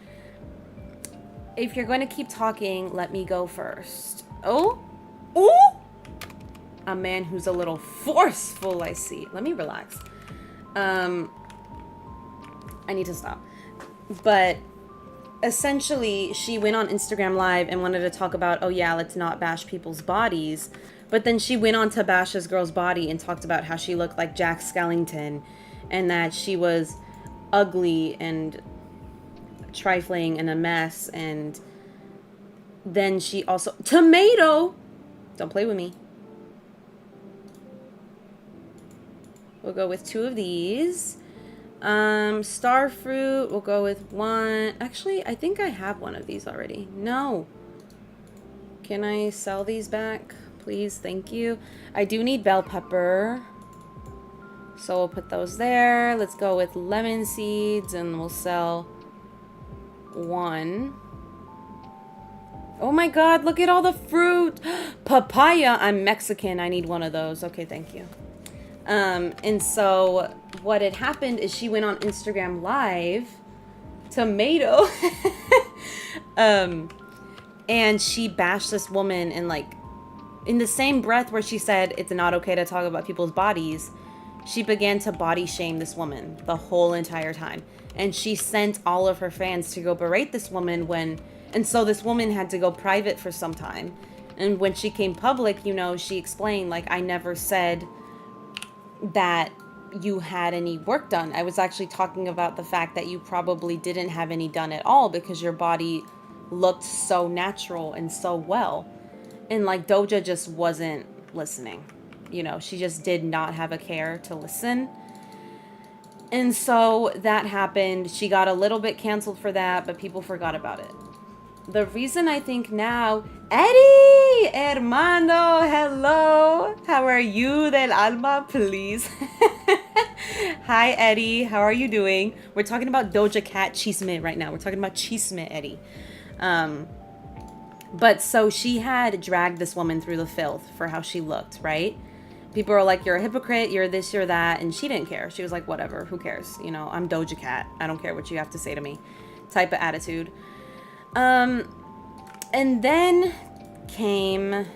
if you're going to keep talking, let me go first. Oh? Oh? A man who's a little forceful, I see. Let me relax. I need to stop. But essentially, she went on Instagram Live and wanted to talk about, oh yeah, let's not bash people's bodies. But then she went on to bash this girl's body and talked about how she looked like Jack Skellington and that she was ugly and trifling and a mess. And then she also... Tomato! Don't play with me. We'll go with 2 of these. Star fruit, we'll go with 1. Actually, I think I have 1 of these already. No. Can I sell these back? Please, thank you. I do need bell pepper. So we'll put those there. Let's go with lemon seeds and we'll sell 1. Oh my God, look at all the fruit. Papaya, I'm Mexican. I need 1 of those. Okay, thank you. And so what had happened is she went on Instagram Live, Tomato, and she bashed this woman, and like in the same breath where she said it's not okay to talk about people's bodies, she began to body shame this woman the whole entire time. And she sent all of her fans to go berate this woman and so this woman had to go private for some time. And when she came public, you know, she explained, like, I never said that you had any work done. I was actually talking about the fact that you probably didn't have any done at all because your body looked so natural and so well. And like Doja just wasn't listening. You know, she just did not have a care to listen. And so that happened. She got a little bit canceled for that, but people forgot about it. The reason I think now, Eddie, hermano, hello. How are you del alma, please? Hi, Eddie. How are you doing? We're talking about Doja Cat 𝐜𝐲𝐸 right now. We're talking about 𝐜𝐲𝐸, Eddie. But so she had dragged this woman through the filth for how she looked, right? People were like, you're a hypocrite, you're this, you're that. And she didn't care. She was like, whatever, who cares? You know, I'm Doja Cat. I don't care what you have to say to me type of attitude. And then came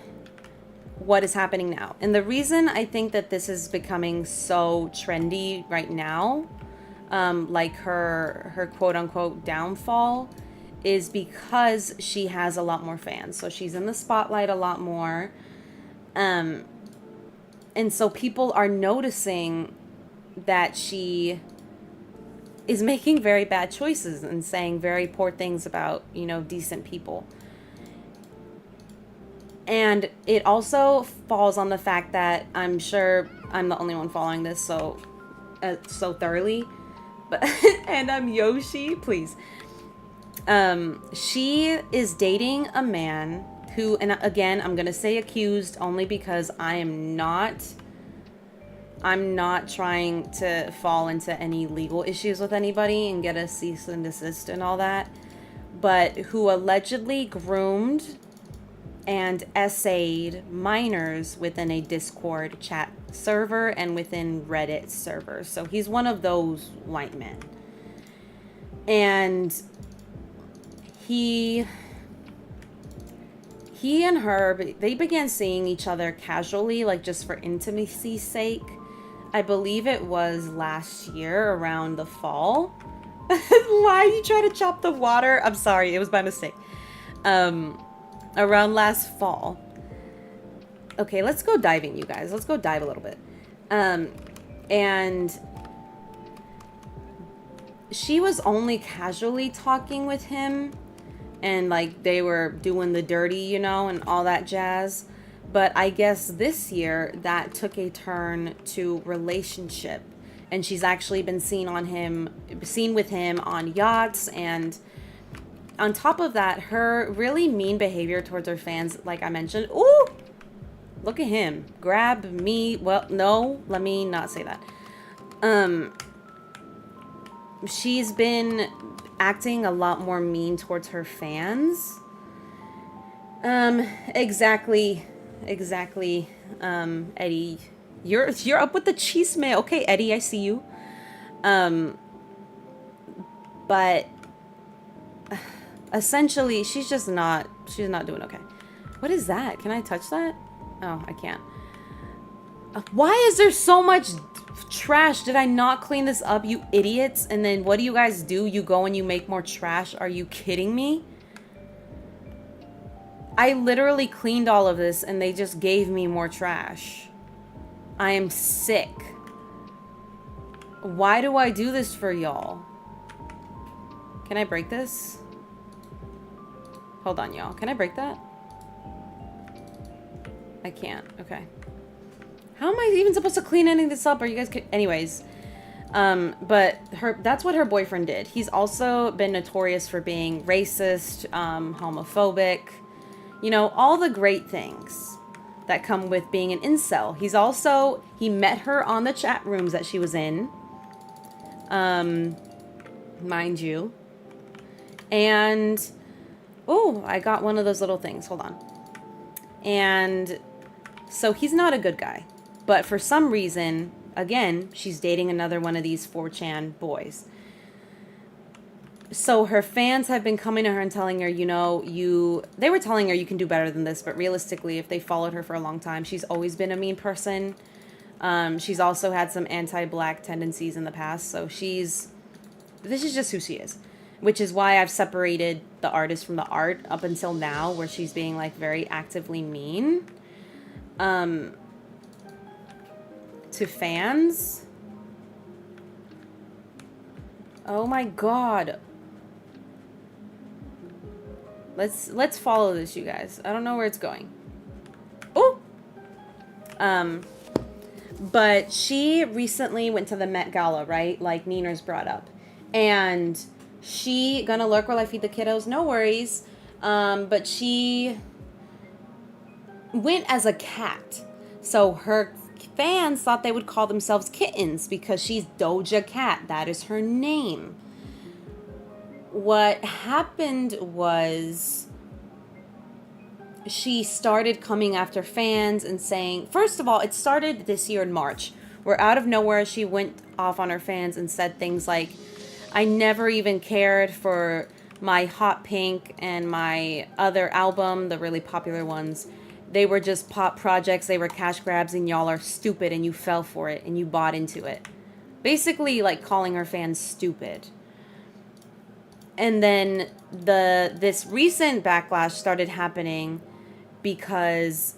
what is happening now. And the reason I think that this is becoming so trendy right now, like her quote unquote downfall, is because she has a lot more fans. So she's in the spotlight a lot more. And so people are noticing that she is making very bad choices and saying very poor things about, you know, decent people. And it also falls on the fact that I'm sure I'm the only one following this so thoroughly, but and I'm Yoshi, please. She is dating a man who, and again, I'm gonna say accused only because I'm not trying to fall into any legal issues with anybody and get a cease and desist and all that, but who allegedly groomed and essayed minors within a Discord chat server and within Reddit servers. So he's one of those white men. And he and her, they began seeing each other casually, like just for intimacy's sake. I believe it was last year around the fall. Why are you trying to chop the water? I'm sorry, it was by mistake. Around last fall. Okay, let's go diving, you guys. Let's go dive a little bit. And she was only casually talking with him and like they were doing the dirty, you know, and all that jazz. But I guess this year that took a turn to relationship, and she's actually been seen with him on yachts. And on top of that, her really mean behavior towards her fans, like I mentioned. Ooh, look at him grab me. Well, no, let me not say that. She's been acting a lot more mean towards her fans. Exactly, Eddie. You're up with the 𝐜𝐲𝐬. Okay, Eddie, I see you. But essentially, she's not doing okay. What is that? Can I touch that? Oh, I can't. Why is there so much trash? Did I not clean this up, you idiots? And then what do you guys do? You go and you make more trash? Are you kidding me? I literally cleaned all of this and they just gave me more trash. I am sick. Why do I do this for y'all? Can I break this? Hold on, y'all. Can I break that? I can't. Okay. How am I even supposed to clean any of this up? Are you guys... Anyways. But that's what her boyfriend did. He's also been notorious for being racist, homophobic. You know, all the great things that come with being an incel. He met her on the chat rooms that she was in. Mind you. And... Oh, I got one of those little things. Hold on. And so he's not a good guy. But for some reason, again, she's dating another one of these 4chan boys. So her fans have been coming to her and telling her, you know, they were telling her you can do better than this. But realistically, if they followed her for a long time, she's always been a mean person. She's also had some anti-black tendencies in the past. So this is just who she is. Which is why I've separated the artist from the art up until now, where she's being like very actively mean to fans. Oh my god. Let's follow this, you guys. I don't know where it's going. Oh. But she recently went to the Met Gala, right? Like Nina's brought up. And she gonna lurk while I feed the kiddos, no worries. But she went as a cat. So her fans thought they would call themselves kittens because she's Doja Cat. That is her name. What happened was she started coming after fans and saying, first of all, it started this year in March, where out of nowhere she went off on her fans and said things like, I never even cared for my Hot Pink and my other album, the really popular ones. They were just pop projects, they were cash grabs, and y'all are stupid and you fell for it and you bought into it. Basically like calling her fans stupid. And then this recent backlash started happening because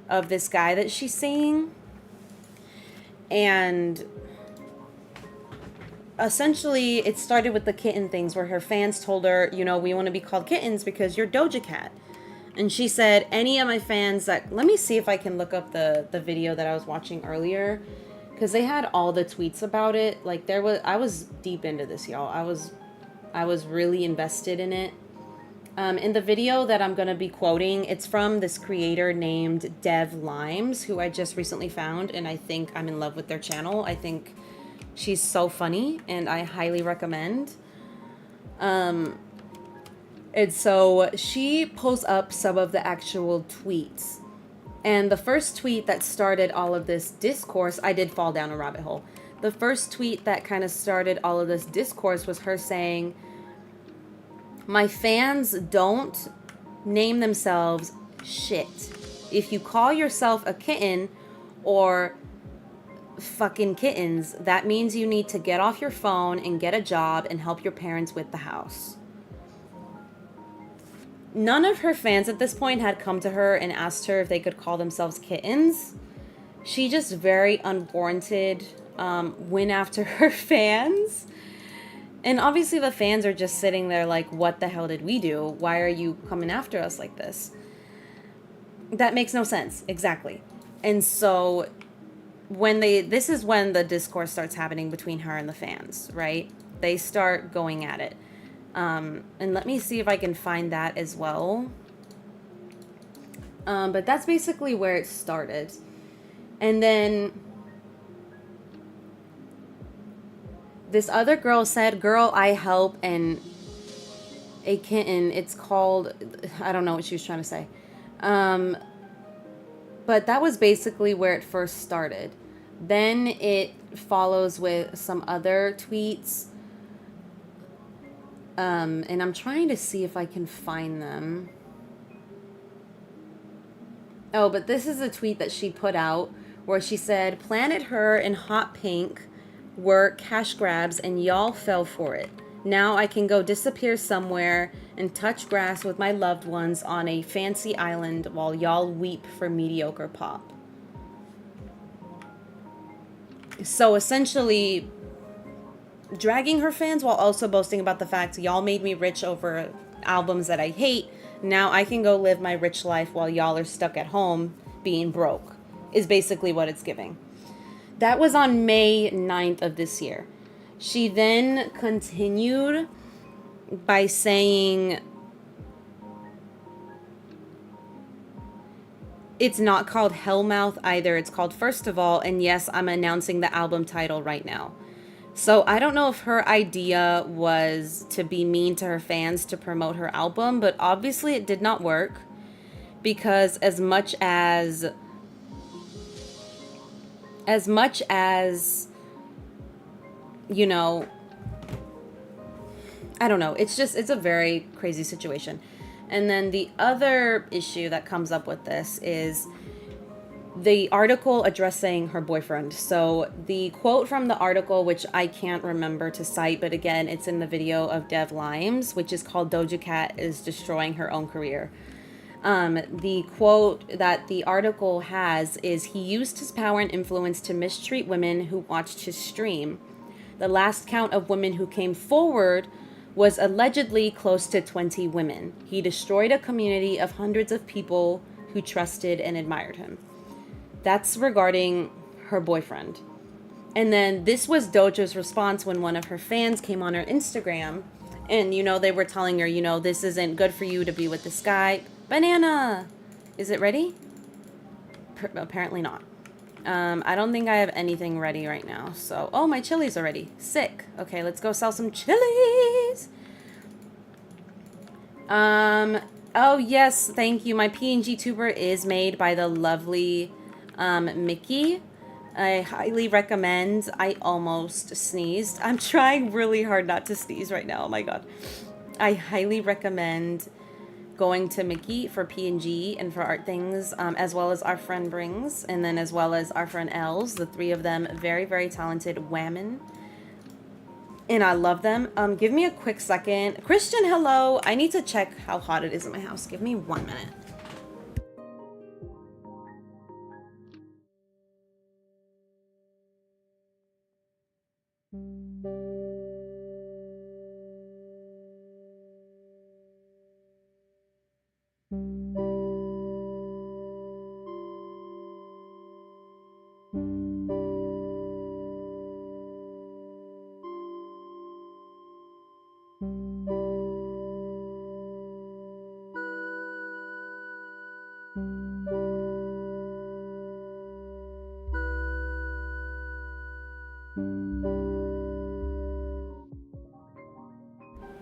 of this guy that she's seeing. And essentially, it started with the kitten things where her fans told her, you know, we want to be called kittens because you're Doja Cat. And she said, any of my fans that... Let me see if I can look up the video that I was watching earlier. Because they had all the tweets about it. Like, I was deep into this, y'all. I was really invested in it. In the video that I'm going to be quoting, it's from this creator named 𝐜𝐫𝐞𝐝, who I just recently found. And I think I'm in love with their channel. I think she's so funny, and I highly recommend. And so she pulls up some of the actual tweets. And the first tweet that started all of this discourse, I did fall down a rabbit hole. The first tweet that kind of started all of this discourse was her saying, my fans don't name themselves shit. If you call yourself a kitten or fucking kittens, that means you need to get off your phone and get a job and help your parents with the house. None of her fans at this point had come to her and asked her if they could call themselves kittens. She just very unwarranted went after her fans. And obviously the fans are just sitting there like, what the hell did we do? Why are you coming after us like this? That makes no sense. Exactly. And so this is when the discourse starts happening between her and the fans, right? They start going at it. And let me see if I can find that as well. But that's basically where it started. And then this other girl said, "Girl, I help," and a kitten, it's called, I don't know what she was trying to say. But that was basically where it first started. Then it follows with some other tweets. And I'm trying to see if I can find them. Oh, but this is a tweet that she put out where she said, "Planet Her and Hot Pink were cash grabs and y'all fell for it. Now I can go disappear somewhere and touch grass with my loved ones on a fancy island while y'all weep for mediocre pop." So essentially dragging her fans while also boasting about the fact, y'all made me rich over albums that I hate. Now I can go live my rich life while y'all are stuck at home being broke, is basically what it's giving. That was on May 9th of this year. She then continued by saying, "It's not called Hellmouth either. It's called First of All. And yes, I'm announcing the album title right now." So I don't know if her idea was to be mean to her fans to promote her album, but obviously it did not work, because as much as you know, I don't know, it's a very crazy situation. And then the other issue that comes up with this is the article addressing her boyfriend. So the quote from the article, which I can't remember to cite, but again, it's in the video of Dev Limes, which is called "Doja Cat is Destroying Her Own Career." The quote that the article has is, "He used his power and influence to mistreat women who watched his stream. The last count of women who came forward was allegedly close to 20 women. He destroyed a community of hundreds of people who trusted and admired him." That's regarding her boyfriend. And then this was Doja's response when one of her fans came on her Instagram and, they were telling her, "This isn't good for you to be with this guy." Banana! Is it ready? Apparently not. I don't think I have anything ready right now. So, oh, my chilies are ready. Sick. Okay, let's go sell some chilies. Oh, yes, thank you. My PNG tuber is made by the lovely Mickey. I highly recommend. I almost sneezed. I'm trying really hard not to sneeze right now. Oh my god. I highly recommend going to Mickey for PNG and for art things, as well as our friend Brings, and then as well as our friend Els. The three of them, very, very talented women. And I love them. Give me a quick second. Christian, hello. I need to check how hot it is in my house. Give me 1 minute.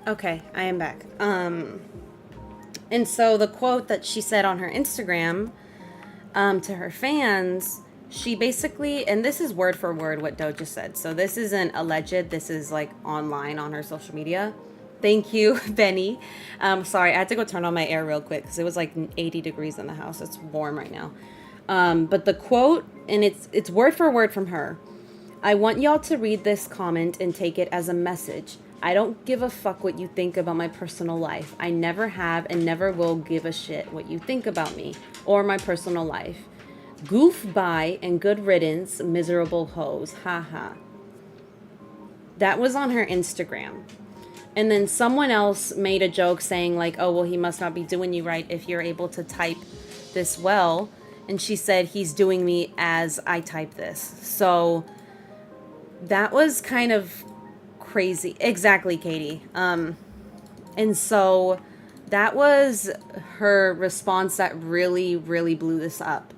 Okay, I am back. And so the quote that she said on her Instagram, to her fans, she basically, and this is word for word what Doja said. So this isn't alleged. This is like online on her social media. Thank you, Benny. Sorry, I had to go turn on my air real quick because it was like 80 degrees in the house. It's warm right now. But the quote, and it's word for word from her. "I want y'all to read this comment and take it as a message. I don't give a fuck what you think about my personal life. I never have and never will give a shit what you think about me or my personal life. Goof bye and good riddance, miserable hoes. Ha ha." That was on her Instagram. And then someone else made a joke saying like, oh, well, he must not be doing you right if you're able to type this well. And she said, he's doing me as I type this. So that was kind of crazy. Exactly, Katie. And so that was her response that really, really blew this up.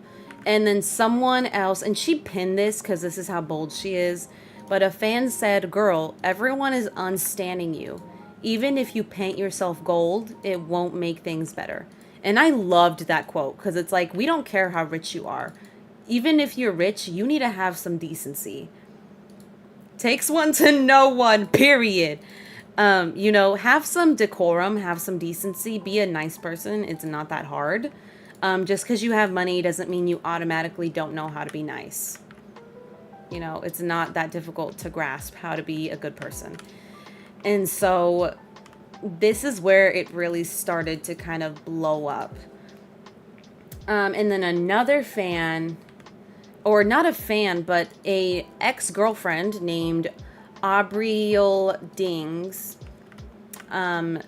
And then someone else, and she pinned this because this is how bold she is, but a fan said, girl, everyone is unstanding you. Even if you paint yourself gold, it won't make things better. And I loved that quote because it's like, we don't care how rich you are. Even if you're rich, you need to have some decency. Takes one to know one, period. You know, have some decorum, have some decency, be a nice person. It's not that hard. Just because you have money doesn't mean you automatically don't know how to be nice. You know, it's not that difficult to grasp how to be a good person. And so this is where it really started to kind of blow up. And then another fan, or not a fan, but a ex-girlfriend named 𝐜𝐲𝐬𝐬𝐜𝐿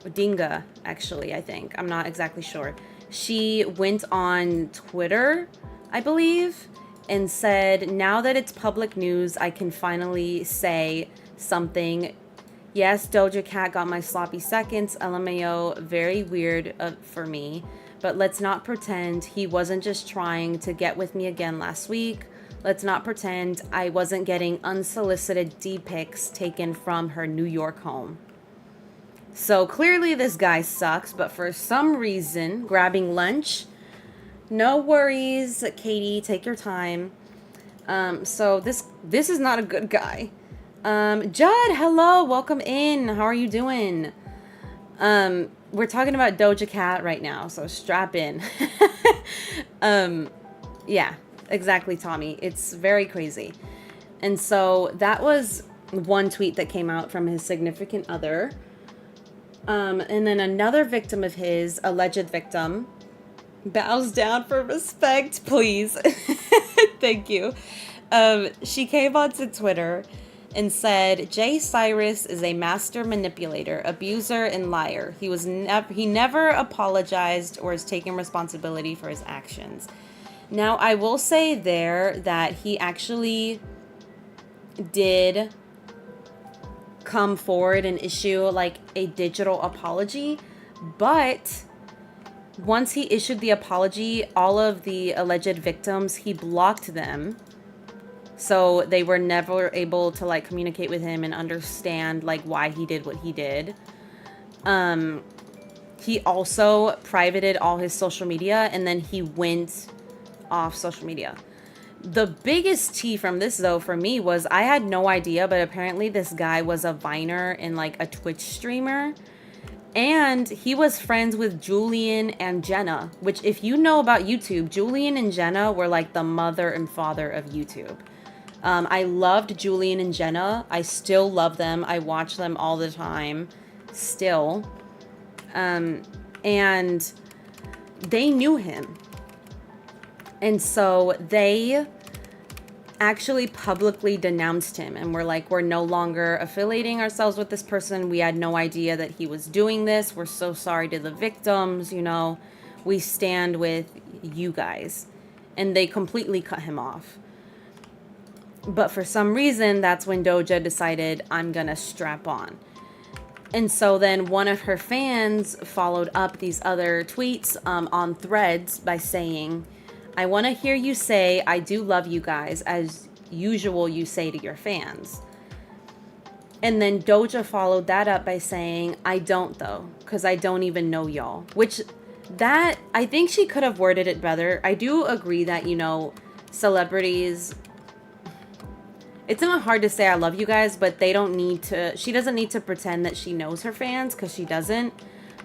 Dinga, actually, I think. I'm not exactly sure. She went on Twitter, I believe, and said, now that it's public news, I can finally say something. Yes, Doja Cat got my sloppy seconds. LMAO, very weird for me. But let's not pretend he wasn't just trying to get with me again last week. Let's not pretend I wasn't getting unsolicited D-pics taken from her New York home. So clearly this guy sucks, but for some reason, grabbing lunch, no worries, Katie, take your time. So this is not a good guy. Judd, hello, welcome in. How are you doing? We're talking about Doja Cat right now, so strap in. Yeah, exactly, Tommy. It's very crazy. And so that was one tweet that came out from his significant other. And then another victim of his, alleged victim, bows down for respect, please. Thank you. She came onto Twitter and said, 𝐤𝐼𝐬𝐼 is a master manipulator, abuser, and liar. He never apologized or has taken responsibility for his actions. Now, I will say there that he actually did come forward and issue like a digital apology, but once he issued the apology, all of the alleged victims, he blocked them. So they were never able to like communicate with him and understand like why he did what he did. He also privated all his social media and then he went off social media. The biggest tea from this though for me was I had no idea, but apparently this guy was a Viner and like a Twitch streamer. And he was friends with Julian and Jenna, which if you know about YouTube, Julian and Jenna were like the mother and father of YouTube. I loved Julian and Jenna. I still love them. I watch them all the time still. And they knew him. And so they actually publicly denounced him and were like, we're no longer affiliating ourselves with this person. We had no idea that he was doing this. We're so sorry to the victims, you know. We stand with you guys. And they completely cut him off. But for some reason, that's when Doja decided, I'm gonna strap on. And so then one of her fans followed up these other tweets on Threads by saying, I want to hear you say, I do love you guys, as usual you say to your fans. And then Doja followed that up by saying, I don't though, because I don't even know y'all. Which, that, I think she could have worded it better. I do agree that, you know, celebrities, it's not hard to say I love you guys, but they don't need to, she doesn't need to pretend that she knows her fans, because she doesn't.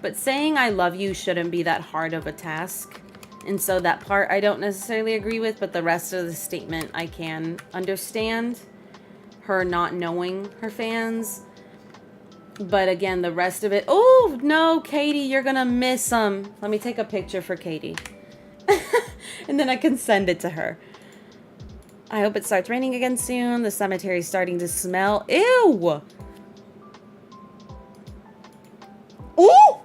But saying I love you shouldn't be that hard of a task. And so that part I don't necessarily agree with, but the rest of the statement I can understand. Her not knowing her fans. But again, the rest of it, oh no, Katie, you're gonna miss them. Let me take a picture for Katie. And then I can send it to her. I hope it starts raining again soon. The cemetery's starting to smell. Ew! Ooh!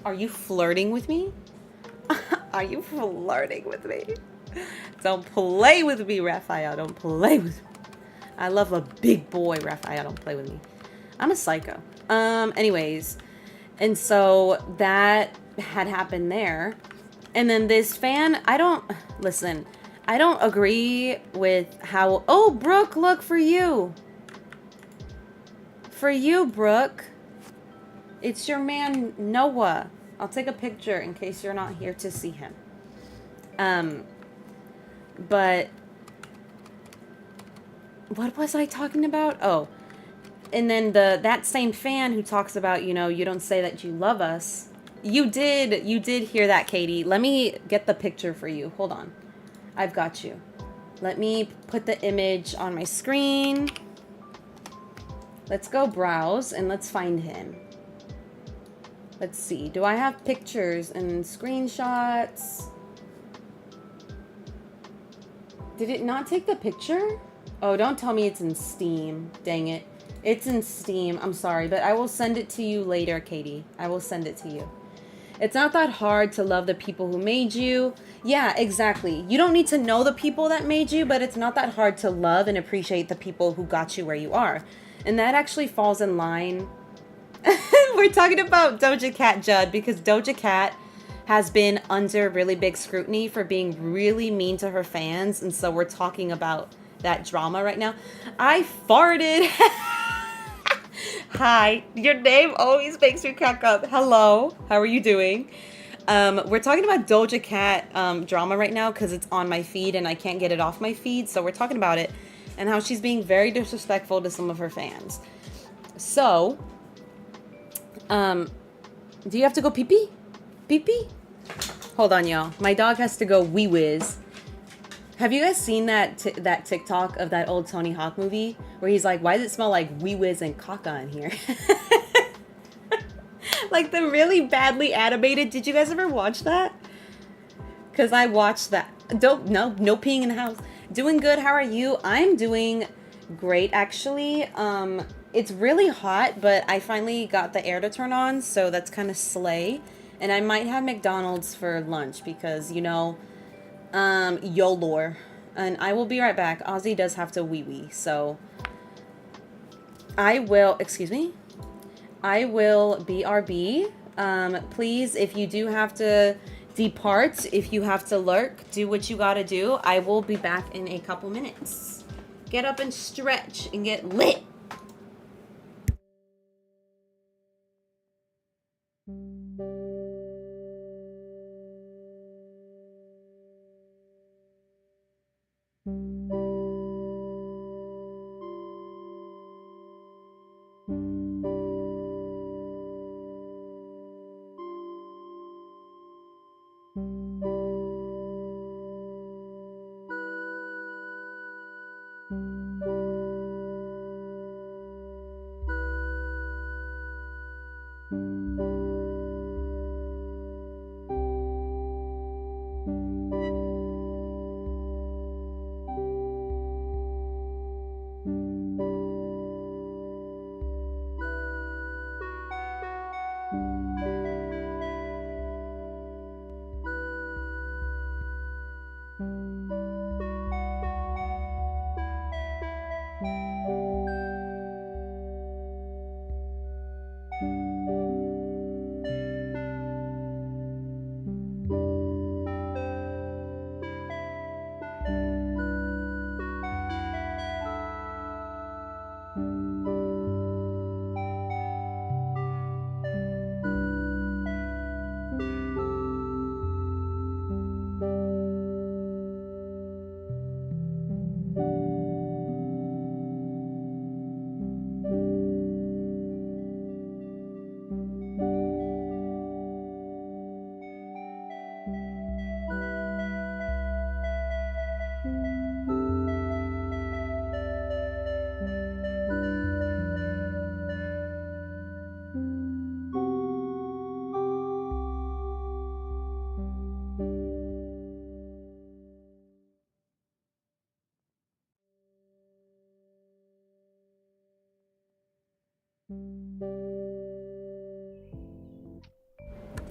Are you flirting with me? Are you flirting with me? Don't play with me, Raphael. Don't play with me. I love a big boy, Raphael. Don't play with me. I'm a psycho. Anyways. And so that had happened there. And then this fan, I don't agree with how, oh, Brooke, look, for you. For you, Brooke. It's your man, Noah. I'll take a picture in case you're not here to see him. But what was I talking about? Oh, and then that same fan who talks about, you know, you don't say that you love us. You did hear that, Katie. Let me get the picture for you. Hold on. I've got you. Let me put the image on my screen. Let's go browse and let's find him. Let's see. Do I have pictures and screenshots? Did it not take the picture? Oh, don't tell me it's in Steam. Dang it. It's in Steam. I'm sorry, but I will send it to you later, Katie. I will send it to you. It's not that hard to love the people who made you. Yeah, exactly. You don't need to know the people that made you, but it's not that hard to love and appreciate the people who got you where you are. And that actually falls in line. We're talking about Doja Cat, Judd, because Doja Cat has been under really big scrutiny for being really mean to her fans. And so we're talking about that drama right now. I farted. Hi. Your name always makes me crack up. Hello. How are you doing? We're talking about Doja Cat drama right now because it's on my feed and I can't get it off my feed. So we're talking about it and how she's being very disrespectful to some of her fans. So, do you have to go pee-pee? Pee-pee? Hold on, y'all. My dog has to go wee-whiz. Have you guys seen that TikTok of that old Tony Hawk movie where he's like, why does it smell like wee whiz and caca in here? Like the really badly animated. Did you guys ever watch that? Because I watched that. No peeing in the house. Doing good. How are you? I'm doing great, actually. It's really hot, but I finally got the air to turn on, so that's kind of slay. And I might have McDonald's for lunch because, you know, YOLOR. And I will be right back. Ozzy does have to wee-wee, so I will, excuse me, I will BRB. Please, if you do have to depart, if you have to lurk, do what you gotta do. I will be back in a couple minutes. Get up and stretch and get lit.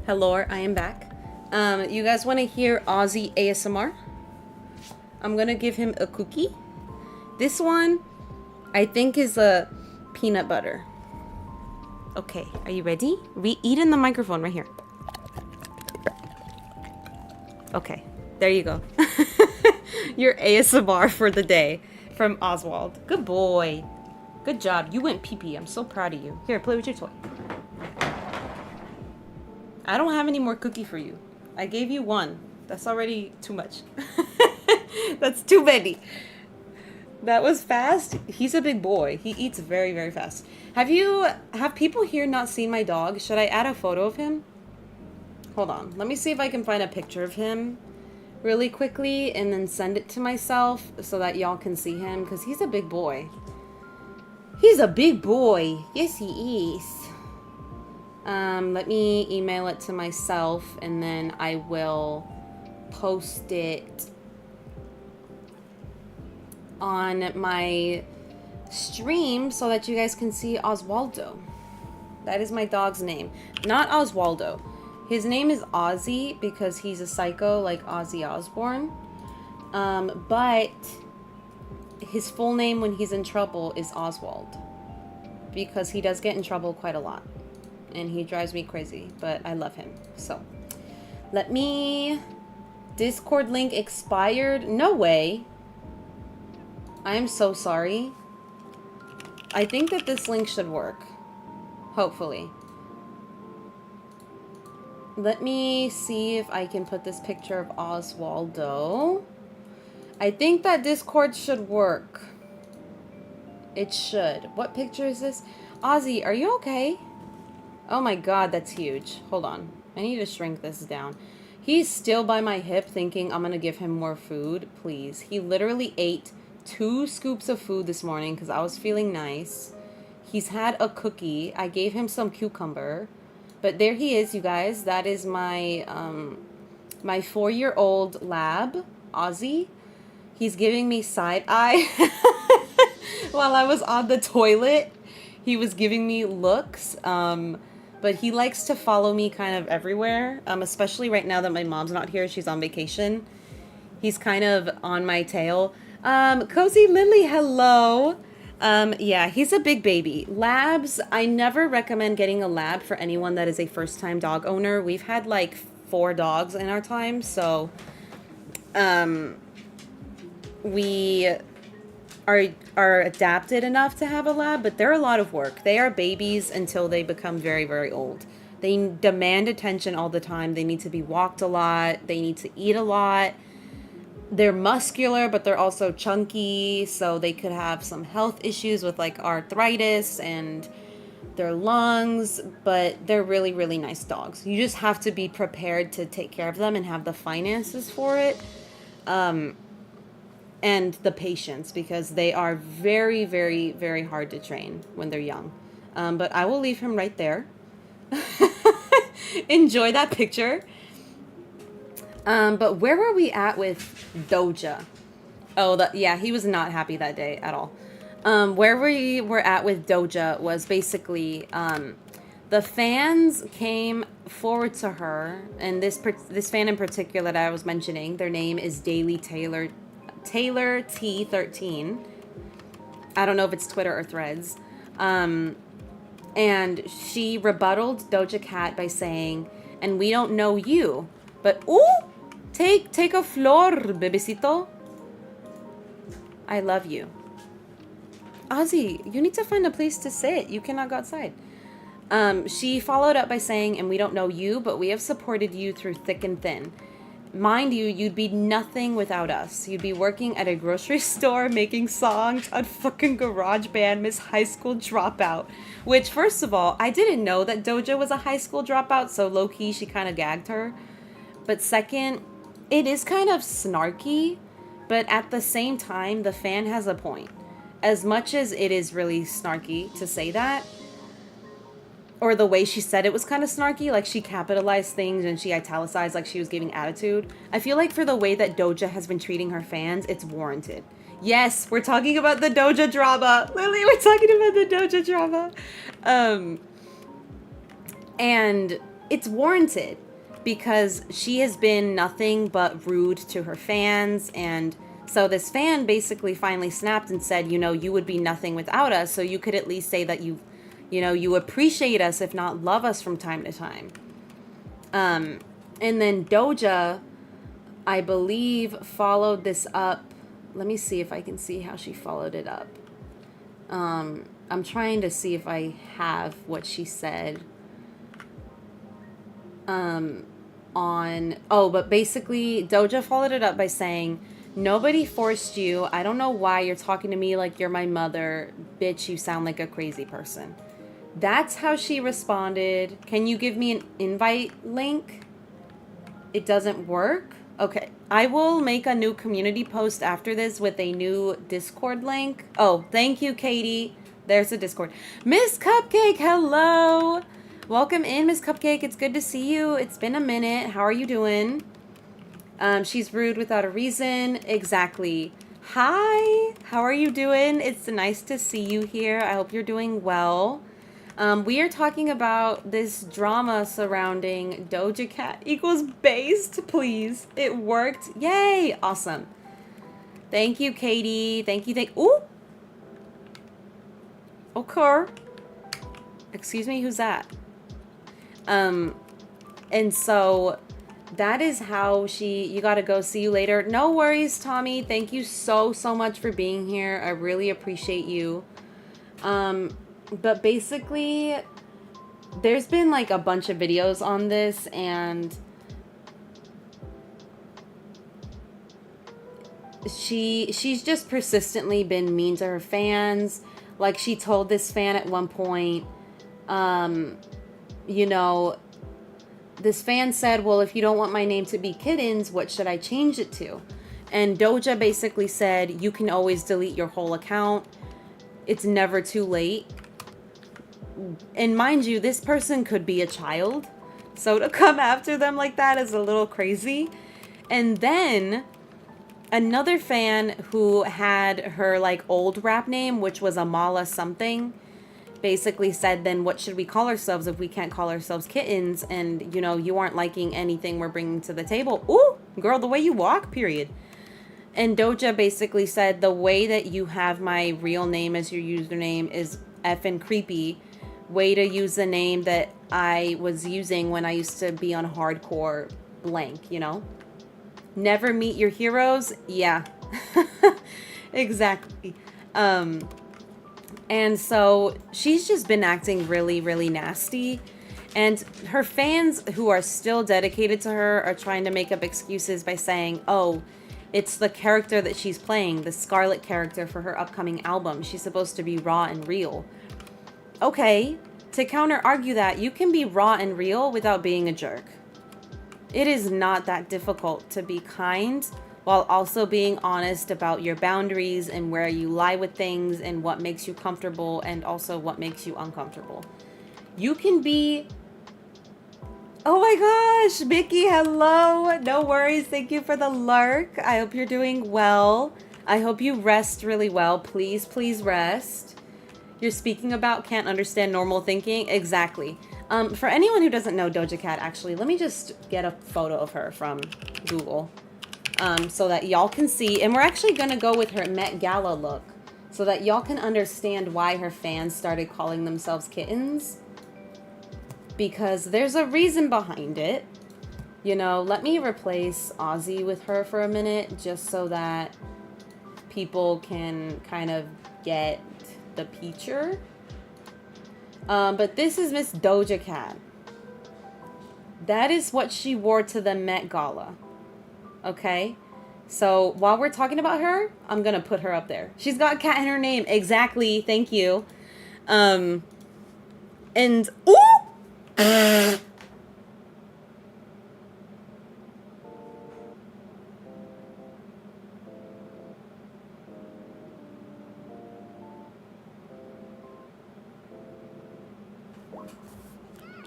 Hello, I am back. You guys want to hear Ozzy ASMR? I'm gonna give him a cookie. This one, I think, is a peanut butter. Okay, are you ready? Eat in the microphone right here. Okay, there you go. Your ASMR for the day from Oswald. Good boy. Good job. You went pee-pee. I'm so proud of you. Here, play with your toy. I don't have any more cookie for you. I gave you one. That's already too much. That's too many. That was fast. He's a big boy. He eats very, very fast. Have people here not seen my dog? Should I add a photo of him? Hold on. Let me see if I can find a picture of him really quickly and then send it to myself so that y'all can see him, because he's a big boy. He's a big boy. Yes, he is. Let me email it to myself and then I will post it on my stream so that you guys can see Oswaldo. That is my dog's name. Not Oswaldo. His name is Ozzy because he's a psycho like Ozzy Osbourne. But his full name when he's in trouble is Oswald. Because he does get in trouble quite a lot. And he drives me crazy, but I love him. So, let me... Discord link expired? No way. I'm so sorry. I think that this link should work. Hopefully. Let me see if I can put this picture of Oswaldo. I think that Discord should work. It should. What picture is this? Ozzy, are you okay? Oh my god, that's huge. Hold on. I need to shrink this down. He's still by my hip thinking I'm gonna give him more food. Please. He literally ate 2 scoops of food this morning because I was feeling nice. He's had a cookie. I gave him some cucumber. But there he is, you guys. That is my my 4-year-old lab, Ozzy. He's giving me side eye while I was on the toilet. He was giving me looks. But he likes to follow me kind of everywhere, especially right now that my mom's not here. She's on vacation. He's kind of on my tail. Cozy Lily, hello. Yeah, he's a big baby. Labs, I never recommend getting a lab for anyone that is a first-time dog owner. We've had like 4 dogs in our time, so we are adapted enough to have a lab, but they're a lot of work. They are babies until they become very, very old. They demand attention all the time. They need to be walked a lot. They need to eat a lot. They're muscular, but they're also chunky, so they could have some health issues with like arthritis and their lungs, but they're really, really nice dogs. You just have to be prepared to take care of them and have the finances for it. And the patience, because they are very, very, very hard to train when they're young. But I will leave him right there. Enjoy that picture. But where were we at with Doja? Oh, yeah, he was not happy that day at all. Where we were at with Doja was basically the fans came forward to her, and this fan in particular that I was mentioning, their name is Taylor T13. I don't know if it's Twitter or Threads. And she rebutted Doja Cat by saying, "And we don't know you, but ooh, take a flor, bebecito. I love you." Ozzy, you need to find a place to sit. You cannot go outside. She followed up by saying, "And we don't know you, but we have supported you through thick and thin. Mind you, you'd be nothing without us. You'd be working at a grocery store, making songs on fucking GarageBand, Miss High School Dropout." Which, first of all, I didn't know that Doja was a high school dropout, so low-key, she kind of gagged her. But second, it is kind of snarky, but at the same time, the fan has a point. As much as it is really snarky to say that, or the way she said it was kind of snarky, like she capitalized things and she italicized like she was giving attitude. I feel like for the way that Doja has been treating her fans, it's warranted. Yes, we're talking about the Doja drama. Lily, we're talking about the Doja drama. And it's warranted because she has been nothing but rude to her fans. And so this fan basically finally snapped and said, you know, you would be nothing without us. So you could at least say that you appreciate us, if not love us from time to time. And then Doja, I believe, followed this up. Let me see if I can see how she followed it up. I'm trying to see if I have what she said. But basically Doja followed it up by saying, nobody forced you. I don't know why you're talking to me like you're my mother. Bitch, you sound like a crazy person. That's how she responded. Can you give me an invite link? It doesn't work? Okay. I will make a new community post after this with a new Discord link. Oh, thank you, Katie. There's a Discord. Miss Cupcake, hello. Welcome in, Miss Cupcake. It's good to see you. It's been a minute. How are you doing? She's rude without a reason. Exactly. Hi. How are you doing? It's nice to see you here. I hope you're doing well. We are talking about this drama surrounding Doja Cat equals based, please. It worked. Yay. Awesome. Thank you, Katie. Thank you. Ooh. Okay. Excuse me, who's that? And so that is how you gotta go. See you later. No worries, Tommy. Thank you so much for being here. I really appreciate you. But basically, there's been like a bunch of videos on this, and she's just persistently been mean to her fans. Like, she told this fan at one point, you know, this fan said, well, if you don't want my name to be Kittens, what should I change it to? And Doja basically said, you can always delete your whole account. It's never too late. And mind you, this person could be a child. So to come after them like that is a little crazy. And then another fan who had her like old rap name, which was Amala something, basically said, then what should we call ourselves if we can't call ourselves Kittens? And, you know, you aren't liking anything we're bringing to the table. Ooh, girl, the way you walk, period. And Doja basically said, the way that you have my real name as your username is effing creepy. Way to use the name that I was using when I used to be on hardcore blank, you know? Never meet your heroes? Yeah. Exactly. And so she's just been acting really, really nasty. And her fans who are still dedicated to her are trying to make up excuses by saying, oh, it's the character that she's playing, the Scarlet character for her upcoming album. She's supposed to be raw and real. Okay, to counter argue that, you can be raw and real without being a jerk. It is not that difficult to be kind while also being honest about your boundaries and where you lie with things and what makes you comfortable and also what makes you uncomfortable. You can be... Oh my gosh, Mickey, hello. No worries. Thank you for the lurk. I hope you're doing well. I hope you rest really well. Please, please rest. You're speaking about can't understand normal thinking. Exactly. For anyone who doesn't know Doja Cat, actually, let me just get a photo of her from Google so that y'all can see. And we're actually going to go with her Met Gala look so that y'all can understand why her fans started calling themselves kittens. Because there's a reason behind it. You know, let me replace 𝐤𝐲𝐿 with her for a minute just so that people can kind of get the picture. But this is Miss Doja Cat. That is what she wore to the Met Gala. Okay? So while we're talking about her, I'm going to put her up there. She's got cat in her name. Exactly. Thank you. And... Ooh!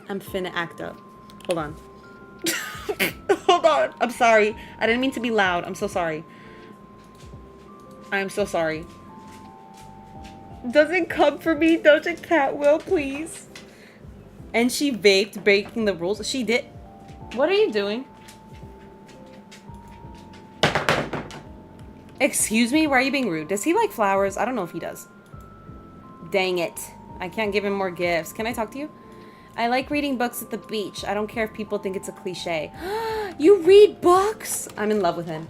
I'm finna act up. Hold on. Hold on. I'm sorry. I didn't mean to be loud. I'm so sorry. I'm so sorry. Doesn't come for me, Doja Cat will, please. And she vaped, breaking the rules. She did. What are you doing? Excuse me? Why are you being rude? Does he like flowers? I don't know if he does. Dang it. I can't give him more gifts. Can I talk to you? I like reading books at the beach. I don't care if people think it's a cliche. You read books? I'm in love with him.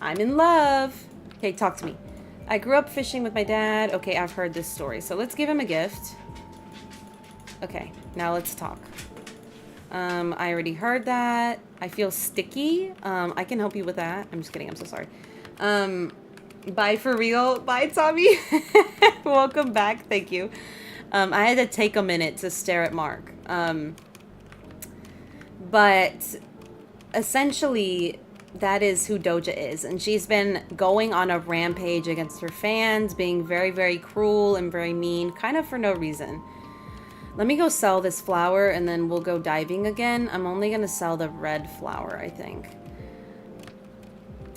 I'm in love. Okay, talk to me. I grew up fishing with my dad. Okay, I've heard this story. So let's give him a gift. Okay, now let's talk. I already heard that. I feel sticky. I can help you with that. I'm just kidding. I'm so sorry. Bye for real. Bye, Tommy. Welcome back. Thank you. I had to take a minute to stare at Mark. But essentially, that is who Doja is. And she's been going on a rampage against her fans, being very, very cruel and very mean, kind of for no reason. Let me go sell this flower and then we'll go diving again. I'm only going to sell the red flower, I think.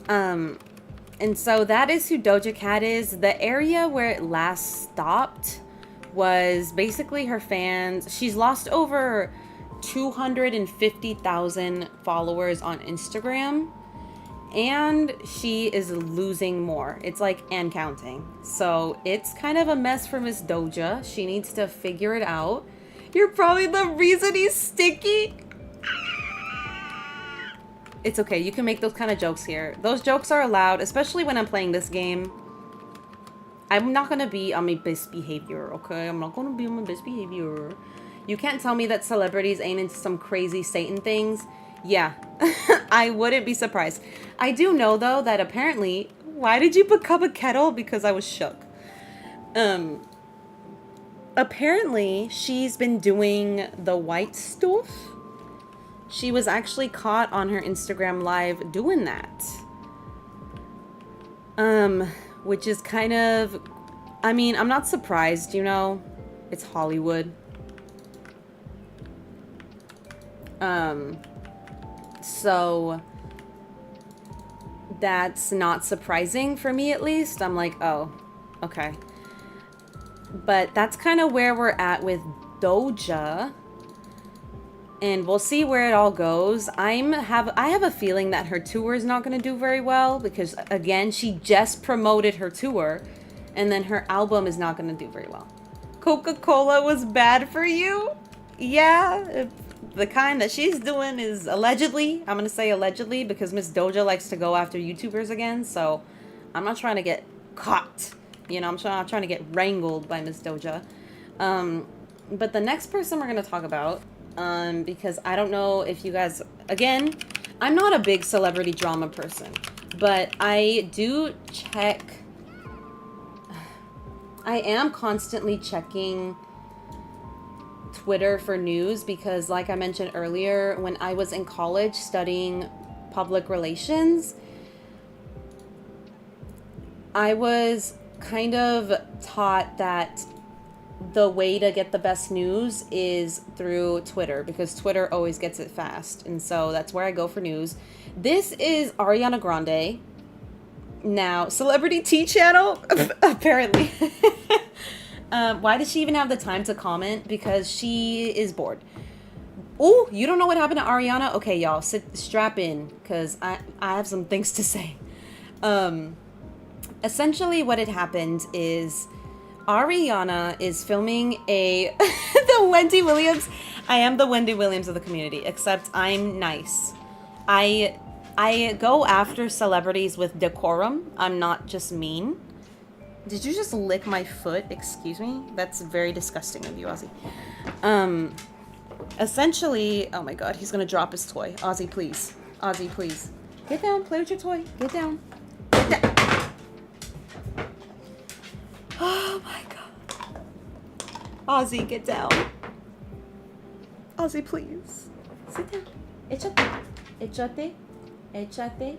And so that is who Doja Cat is. The area where it last stopped was basically her fans. She's lost over 250,000 followers on Instagram. And she is losing more. It's like, and counting. So it's kind of a mess for Miss Doja. She needs to figure it out. You're probably the reason he's sticky. It's okay. You can make those kind of jokes here. Those jokes are allowed, especially when I'm playing this game. I'm not going to be on my best behavior, okay? I'm not going to be on my best behavior. You can't tell me that celebrities ain't into some crazy Satan things. Yeah, I wouldn't be surprised. I do know, though, that apparently... Why did you become a kettle? Because I was shook. Apparently, she's been doing the white stuff. She was actually caught on her Instagram live doing that. Which is kind of... I mean, I'm not surprised, you know? It's Hollywood. So that's not surprising for me, at least. I'm like, oh, okay. But that's kind of where we're at with Doja. And we'll see where it all goes. I have a feeling that her tour is not going to do very well because, again, she just promoted her tour and then her album is not going to do very well. Coca-Cola was bad for you? Yeah, the kind that she's doing is allegedly. I'm going to say allegedly because Miss Doja likes to go after YouTubers again. So I'm not trying to get caught. You know, I'm not trying to get wrangled by Miss Doja. But the next person we're going to talk about, because I don't know if you guys, again, I'm not a big celebrity drama person, but I do check, I am constantly checking Twitter for news because, like I mentioned earlier, when I was in college studying public relations, I was kind of taught that the way to get the best news is through Twitter because Twitter always gets it fast. And so that's where I go for news. This is Ariana Grande. Now, Celebrity Tea Channel, apparently. Why does she even have the time to comment? Because she is bored. Oh, you don't know what happened to Ariana? Okay, y'all, strap in because I have some things to say. Essentially what had happened is Ariana is filming the Wendy Williams. I am the Wendy Williams of the community, except I'm nice. I go after celebrities with decorum. I'm not just mean. Did you just lick my foot? Excuse me? That's very disgusting of you, Ozzy. Essentially, oh my god, he's gonna drop his toy. Ozzy, please. Ozzy, please. Get down, play with your toy. Get down. Get down. Oh my god. Ozzy, get down. Ozzy, please. Sit down. Échate. Échate. Échate.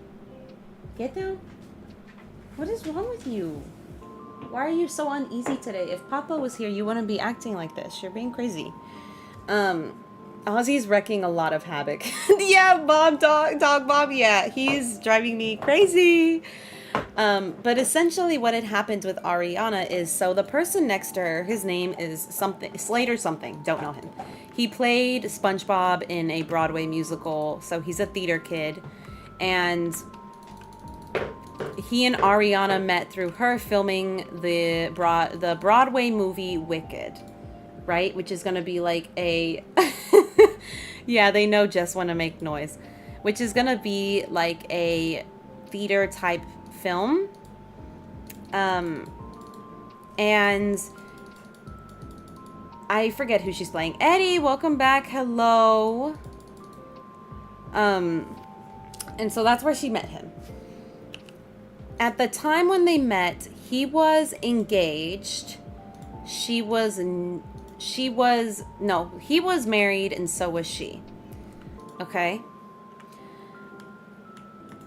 Get down. What is wrong with you? Why are you so uneasy today? If Papa was here, you wouldn't be acting like this. You're being crazy. Ozzy's wrecking a lot of havoc. Yeah, dog Bob, yeah, he's driving me crazy. But essentially what had happened with Ariana is, so the person next to her, his name is something, Slater something, don't know him. He played SpongeBob in a Broadway musical, so he's a theater kid. And he and Ariana met through her filming the Broadway movie Wicked, right? Which is going to be like a... Yeah, they know just want to make noise. Which is going to be like a theater type film. And I forget who she's playing. Eddie, welcome back. Hello. And so that's where she met him. At the time when they met, he was engaged. He was married, and so was she. Okay.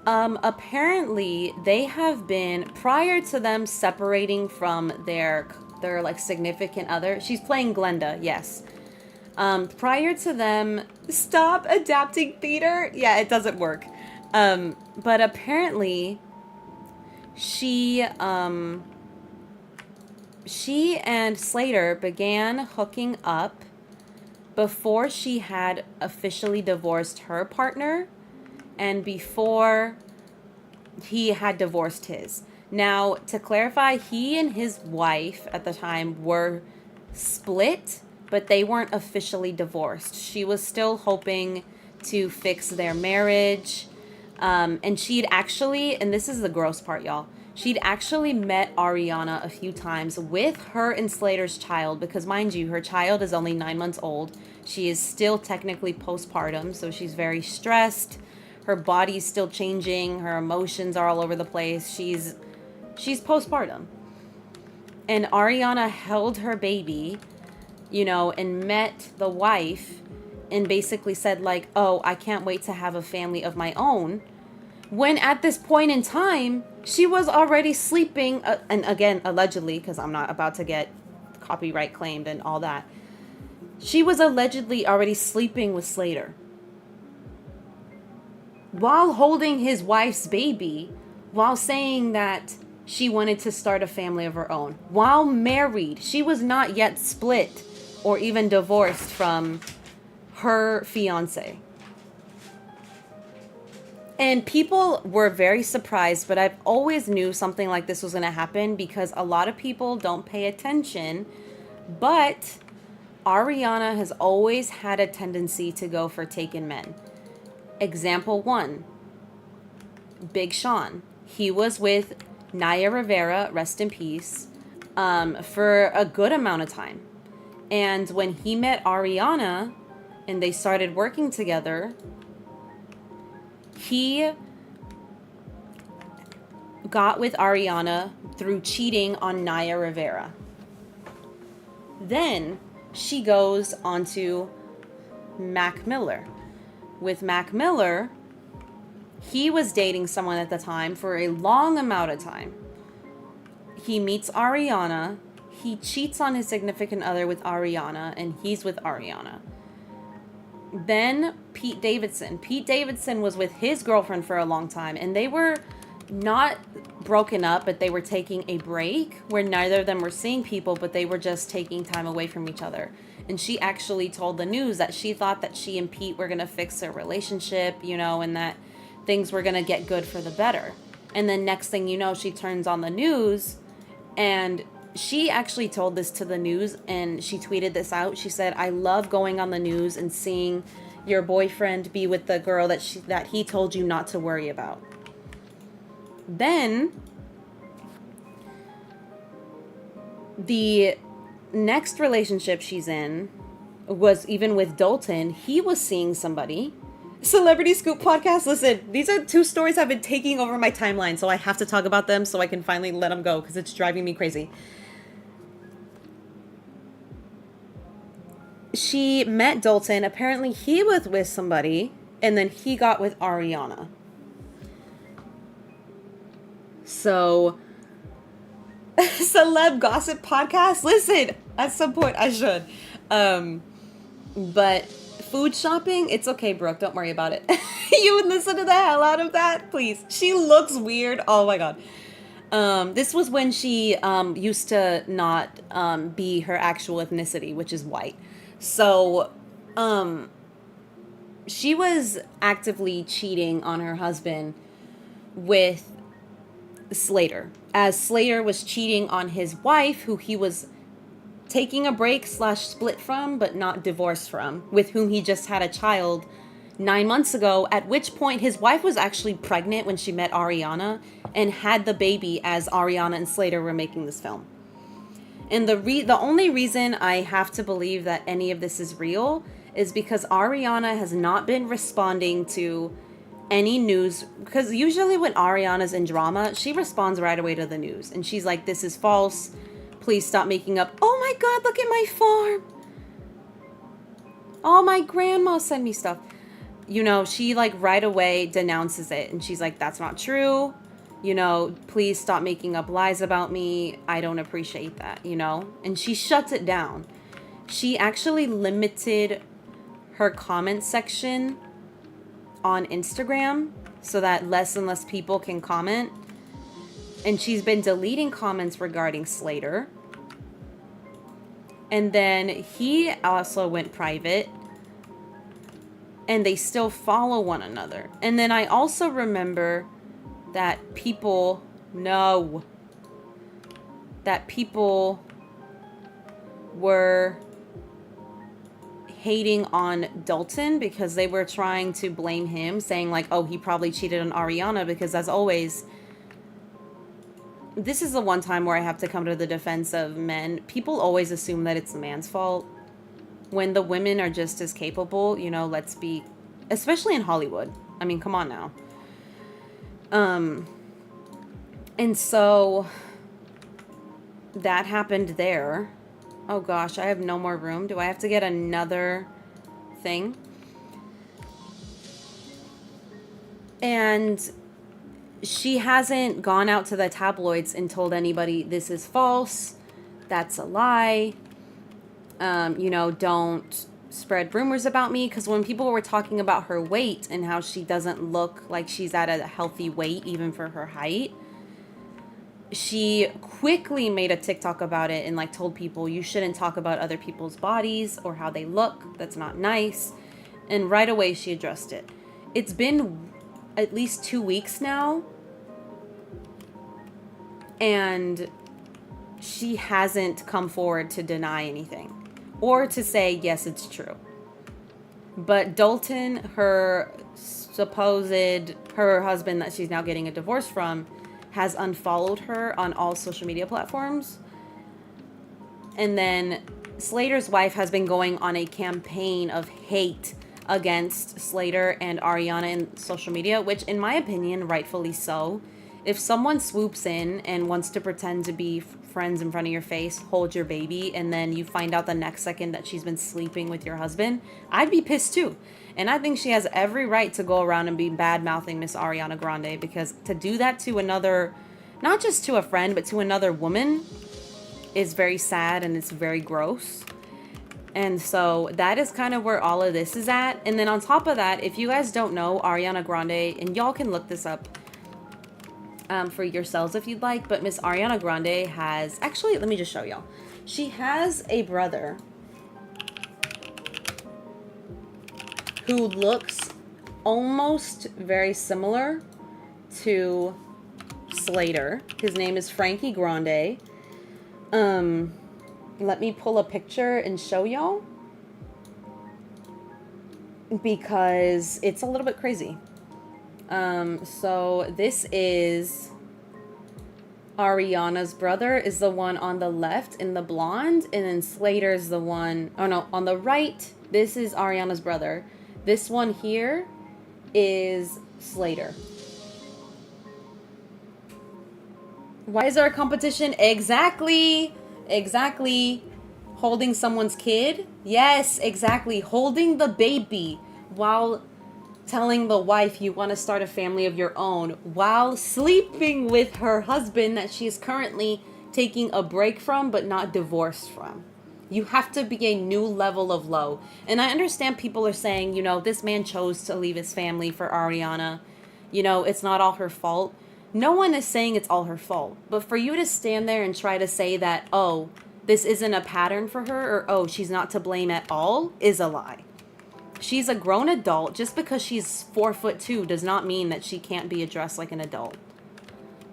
Apparently they have been, prior to them separating from their like significant other. She's playing Glenda, yes. Prior to them, stop adapting theater. Yeah, it doesn't work. But apparently she and Slater began hooking up before she had officially divorced her partner and before he had divorced his. Now, to clarify, he and his wife at the time were split, but they weren't officially divorced. She was still hoping to fix their marriage. And she'd actually, and this is the gross part, y'all, she'd actually met Ariana a few times with her and Slater's child, because mind you, her child is only 9 months old. She is still technically postpartum, so she's very stressed. Her body's still changing. Her emotions are all over the place. She's postpartum. And Ariana held her baby, you know, and met the wife and basically said like, oh, I can't wait to have a family of my own. When at this point in time, she was already sleeping, and again, allegedly, because I'm not about to get copyright claimed and all that. She was allegedly already sleeping with Slater while holding his wife's baby, while saying that she wanted to start a family of her own, while married. She was not yet split or even divorced from her fiance. And people were very surprised, but I've always knew something like this was going to happen because a lot of people don't pay attention. But Ariana has always had a tendency to go for taken men. Example 1, Big Sean. He was with Naya Rivera, rest in peace, for a good amount of time. And when he met Ariana and they started working together, he got with Ariana through cheating on Naya Rivera. Then she goes on to Mac Miller. With Mac Miller, he was dating someone at the time for a long amount of time. He meets Ariana. He cheats on his significant other with Ariana, and he's with Ariana. Then Pete Davidson. Pete Davidson was with his girlfriend for a long time, and they were not broken up, but they were taking a break where neither of them were seeing people, but they were just taking time away from each other. And she actually told the news that she thought that she and Pete were going to fix their relationship, you know, and that things were going to get good for the better. And then next thing you know, she turns on the news, and she actually told this to the news, and she tweeted this out. She said, I love going on the news and seeing your boyfriend be with the girl that he told you not to worry about. Then the next relationship she's in was even with Dalton. He was seeing somebody. Celebrity Scoop podcast. Listen, these are 2 stories I've been taking over my timeline, so I have to talk about them so I can finally let them go because it's driving me crazy. She met Dalton. Apparently he was with somebody, and then he got with Ariana. So, celeb gossip podcast. Listen, at some point I should. But food shopping. It's okay, Brooke. Don't worry about it. You would listen to the hell out of that, please. She looks weird. Oh my god. This was when she used to not be her actual ethnicity, which is white. So she was actively cheating on her husband with Slater, as Slater was cheating on his wife, who he was taking a break / split from, but not divorced from, with whom he just had a child 9 months ago, at which point his wife was actually pregnant when she met Ariana and had the baby as Ariana and Slater were making this film. And the only reason I have to believe that any of this is real is because Ariana has not been responding to any news, because usually when Ariana's in drama, she responds right away to the news, and she's like, this is false, please stop making up. Oh my god, look at my farm. Oh, my grandma sent me stuff. You know, she like right away denounces it, and she's like, that's not true. You know, please stop making up lies about me. I don't appreciate that, you know? And she shuts it down. She actually limited her comment section on Instagram so that less and less people can comment. And she's been deleting comments regarding Slater. And then he also went private. And they still follow one another. And then I also remember that people were hating on Dalton because they were trying to blame him, saying like, oh, he probably cheated on Ariana, because as always, this is the one time where I have to come to the defense of men. People always assume that it's the man's fault when the women are just as capable, you know, let's be, especially in Hollywood. I mean, come on now. And so that happened there. Oh gosh, I have no more room. Do I have to get another thing? And she hasn't gone out to the tabloids and told anybody this is false, that's a lie. You know, don't spread rumors about me, because when people were talking about her weight and how she doesn't look like she's at a healthy weight even for her height, she quickly made a TikTok about it and like told people, you shouldn't talk about other people's bodies or how they look, that's not nice. And right away she addressed it. It's been at least 2 weeks now, and she hasn't come forward to deny anything or to say, yes, it's true. But Dalton, her husband that she's now getting a divorce from, has unfollowed her on all social media platforms. And then Slater's wife has been going on a campaign of hate against Slater and Ariana in social media, which in my opinion, rightfully so. If someone swoops in and wants to pretend to be friends in front of your face, hold your baby, and then you find out the next second that she's been sleeping with your husband, I'd be pissed too. And I think she has every right to go around and be bad-mouthing Miss Ariana Grande, because to do that to another, not just to a friend, but to another woman is very sad and it's very gross. And so that is kind of where all of this is at. And then on top of that, if you guys don't know Ariana Grande, and y'all can look this up for yourselves if you'd like, but Miss Ariana Grande has, actually, let me just show y'all. She has a brother who looks almost very similar to Slater. His name is Frankie Grande. Let me pull a picture and show y'all, because it's a little bit crazy. So this is Ariana's brother, is the one on the left in the blonde, and then Slater's the one, oh no, on the right, this is Ariana's brother. This one here is Slater. Why is there a competition? Exactly. Holding someone's kid? Yes, exactly. Holding the baby while telling the wife you want to start a family of your own, while sleeping with her husband that she is currently taking a break from but not divorced from. You have to be a new level of low. And I understand people are saying, you know, this man chose to leave his family for Ariana. You know, it's not all her fault. No one is saying it's all her fault. But for you to stand there and try to say that, oh, this isn't a pattern for her, or oh, she's not to blame at all, is a lie. She's a grown adult. Just because she's 4'2" does not mean that she can't be addressed like an adult.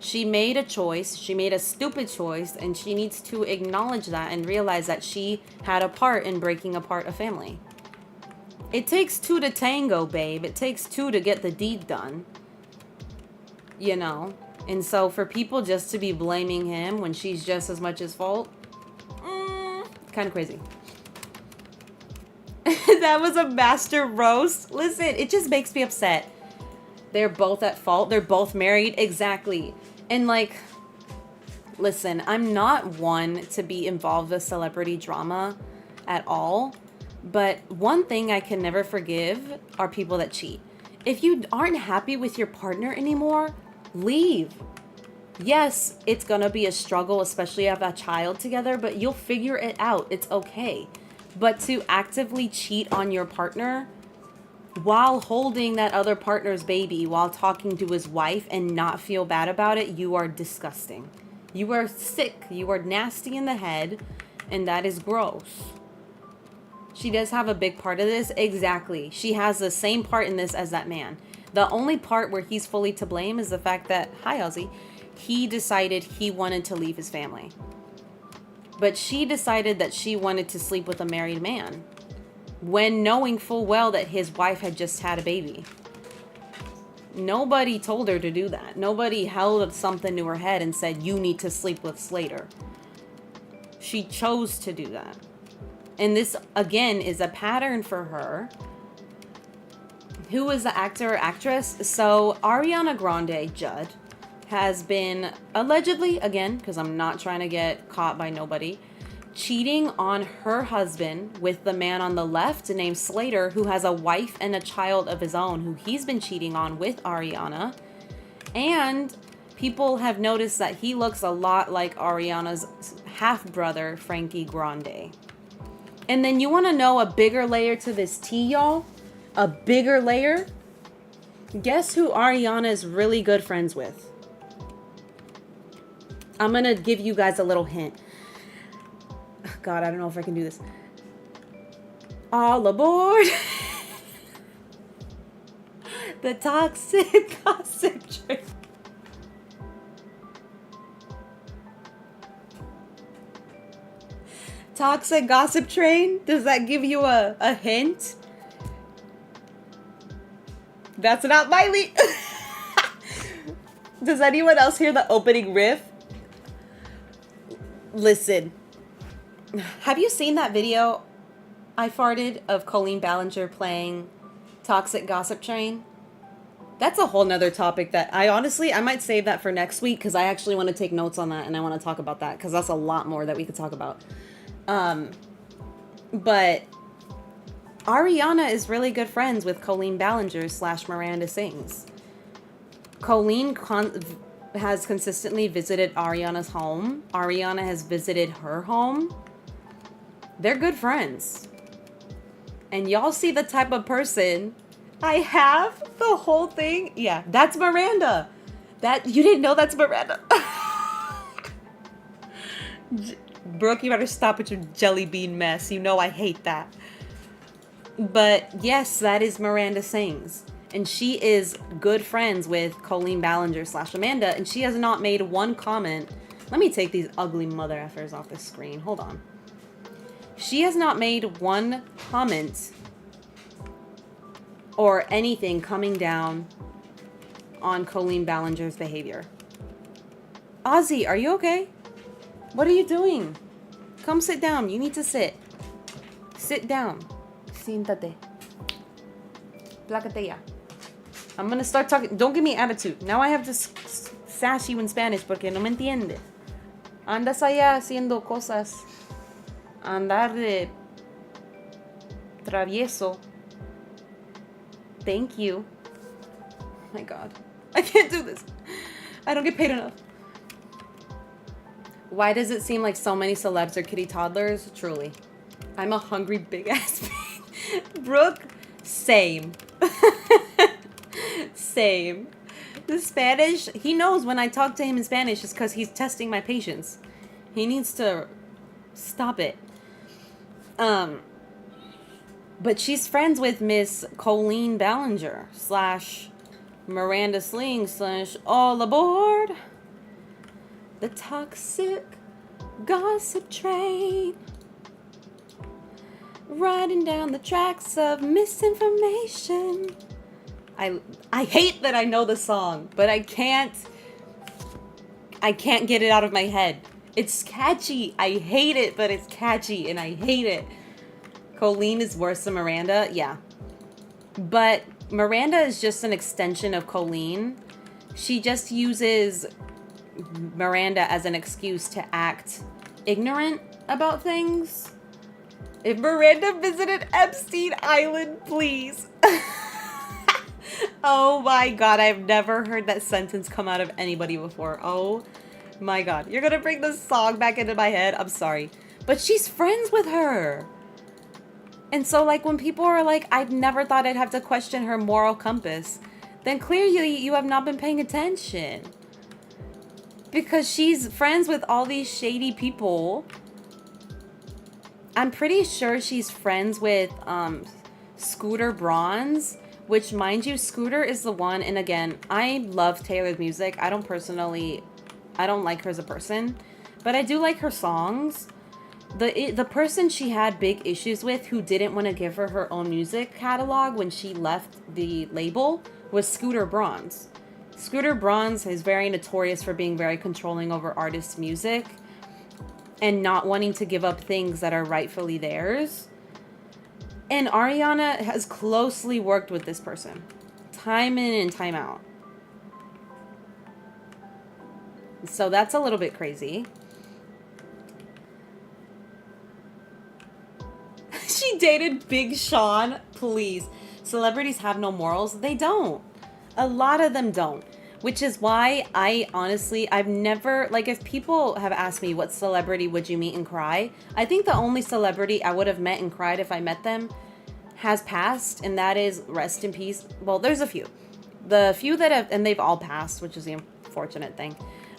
She made a choice. She made a stupid choice, and she needs to acknowledge that and realize that she had a part in breaking apart a family. It takes two to tango, babe. It takes two to get the deed done. You know? And so for people just to be blaming him when she's just as much his fault, kind of crazy. That was a master roast. Listen, it just makes me upset. They're both at fault. They're both married. Exactly. And like, listen, I'm not one to be involved with celebrity drama at all. But one thing I can never forgive are people that cheat. If you aren't happy with your partner anymore, leave. Yes, it's going to be a struggle, especially if you have a child together, but you'll figure it out. It's okay. But to actively cheat on your partner while holding that other partner's baby, while talking to his wife and not feel bad about it, you are disgusting. You are sick. You are nasty in the head, and that is gross. She does have a big part of this. Exactly. She has the same part in this as that man. The only part where he's fully to blame is the fact that, hi, 𝐜𝐲𝐬𝐬, he decided he wanted to leave his family. But she decided that she wanted to sleep with a married man when knowing full well that his wife had just had a baby. Nobody told her to do that. Nobody held something to her head and said, you need to sleep with Slater. She chose to do that. And this, again, is a pattern for her. Who is the actor or actress? So, Ariana Grande Judd has been allegedly, again, because I'm not trying to get caught by nobody, cheating on her husband with the man on the left named Slater, who has a wife and a child of his own, who he's been cheating on with Ariana. And people have noticed that he looks a lot like Ariana's half-brother, Frankie Grande. And then you want to know a bigger layer to this tea, y'all? A bigger layer? Guess who Ariana is really good friends with? I'm going to give you guys a little hint. God, I don't know if I can do this. All aboard. The toxic gossip train. Toxic gossip train? Does that give you a hint? That's not Miley. Does anyone else hear the opening riff? Listen. Have you seen that video I farted of Colleen Ballinger playing Toxic Gossip Train? That's a whole nother topic that I might save that for next week, because I actually want to take notes on that and I want to talk about that, because that's a lot more that we could talk about. But Ariana is really good friends with Colleen Ballinger / Miranda Sings. Colleen has consistently visited Ariana's home. Ariana has visited her home. They're good friends. And y'all see the type of person I have? The whole thing? Yeah, that's Miranda. You didn't know that's Miranda? Brooke, you better stop with your jelly bean mess. You know I hate that. But yes, that is Miranda Sings. And she is good friends with Colleen Ballinger / Amanda. And she has not made one comment. Let me take these ugly mother effers off the screen. Hold on. She has not made one comment or anything coming down on Colleen Ballinger's behavior. 𝐬𝐲𝐬, are you okay? What are you doing? Come sit down. You need to sit. Sit down. Siéntate. Plácate ya. I'm going to start talking. Don't give me attitude. Now I have to sass you in Spanish porque no me entiendes. Andas allá haciendo cosas. Andar de travieso. Thank you. Oh my God. I can't do this. I don't get paid enough. Why does it seem like so many celebs are kitty toddlers? Truly. I'm a hungry big ass pig. Brooke, same. Same. The Spanish, he knows when I talk to him in Spanish is because he's testing my patience. He needs to stop it. But she's friends with Miss Colleen Ballinger / Miranda Sling / all aboard the toxic gossip train, riding down the tracks of misinformation. I hate that I know the song, but I can't get it out of my head. It's catchy. I hate it, but it's catchy and I hate it. Colleen is worse than Miranda, yeah. But Miranda is just an extension of Colleen. She just uses Miranda as an excuse to act ignorant about things. If Miranda visited Epstein Island, please. Oh my god, I've never heard that sentence come out of anybody before. Oh my god. You're gonna bring this song back into my head? I'm sorry. But she's friends with her. And so, like, when people are like, I never thought I'd have to question her moral compass, then clearly you have not been paying attention. Because she's friends with all these shady people. I'm pretty sure she's friends with Scooter Braun's, which, mind you, Scooter is the one, and again, I love Taylor's music. I don't like her as a person, but I do like her songs. The person she had big issues with, who didn't want to give her her own music catalog when she left the label, was Scooter Braun's. Scooter Braun's is very notorious for being very controlling over artists' music and not wanting to give up things that are rightfully theirs. And Ariana has closely worked with this person, time in and time out. So that's a little bit crazy. She dated Big Sean. Please. Celebrities have no morals. They don't. A lot of them don't. Which is why I've never, like, if people have asked me what celebrity would you meet and cry, I think the only celebrity I would have met and cried if I met them has passed, and that is, rest in peace. Well, there's a few. The few that have, and they've all passed, which is the unfortunate thing.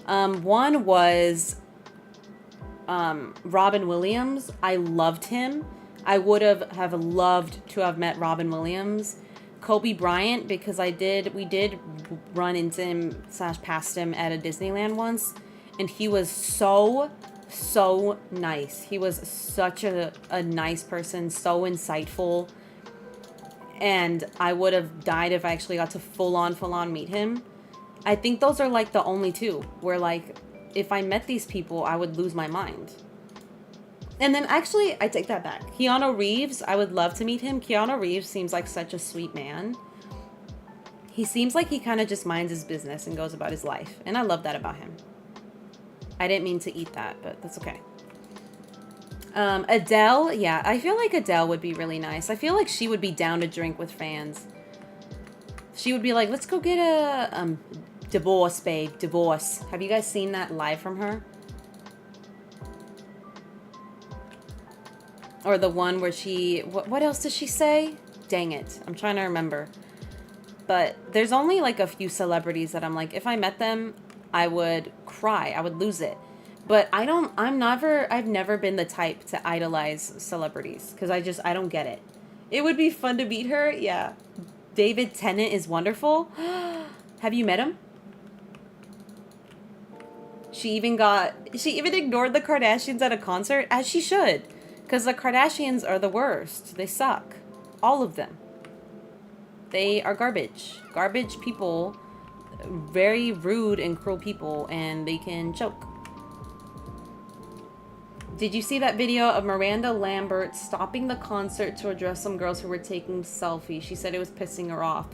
One was Robin Williams. I loved him. I would have loved to have met Robin Williams. Kobe Bryant, because we did run into him / past him at a Disneyland once, and he was so nice. He was such a nice person, so insightful, and I would have died if I actually got to full on meet him. I think those are like the only two where, like, if I met these people, I would lose my mind. And then actually, I take that back. Keanu Reeves, I would love to meet him. Keanu Reeves seems like such a sweet man. He seems like he kind of just minds his business and goes about his life. And I love that about him. I didn't mean to eat that, but that's okay. Adele, yeah, I feel like Adele would be really nice. I feel like she would be down to drink with fans. She would be like, let's go get a divorce, babe, divorce. Have you guys seen that live from her? Or the one where she... What else does she say? Dang it. I'm trying to remember. But there's only like a few celebrities that I'm like, if I met them, I would cry. I would lose it. But I've never been the type to idolize celebrities. Because I don't get it. It would be fun to meet her. Yeah. David Tennant is wonderful. Have you met him? She even ignored the Kardashians at a concert, as she should. Because the Kardashians are the worst. They suck. All of them. They are garbage. Garbage people. Very rude and cruel people. And they can choke. Did you see that video of Miranda Lambert stopping the concert to address some girls who were taking selfies? She said it was pissing her off.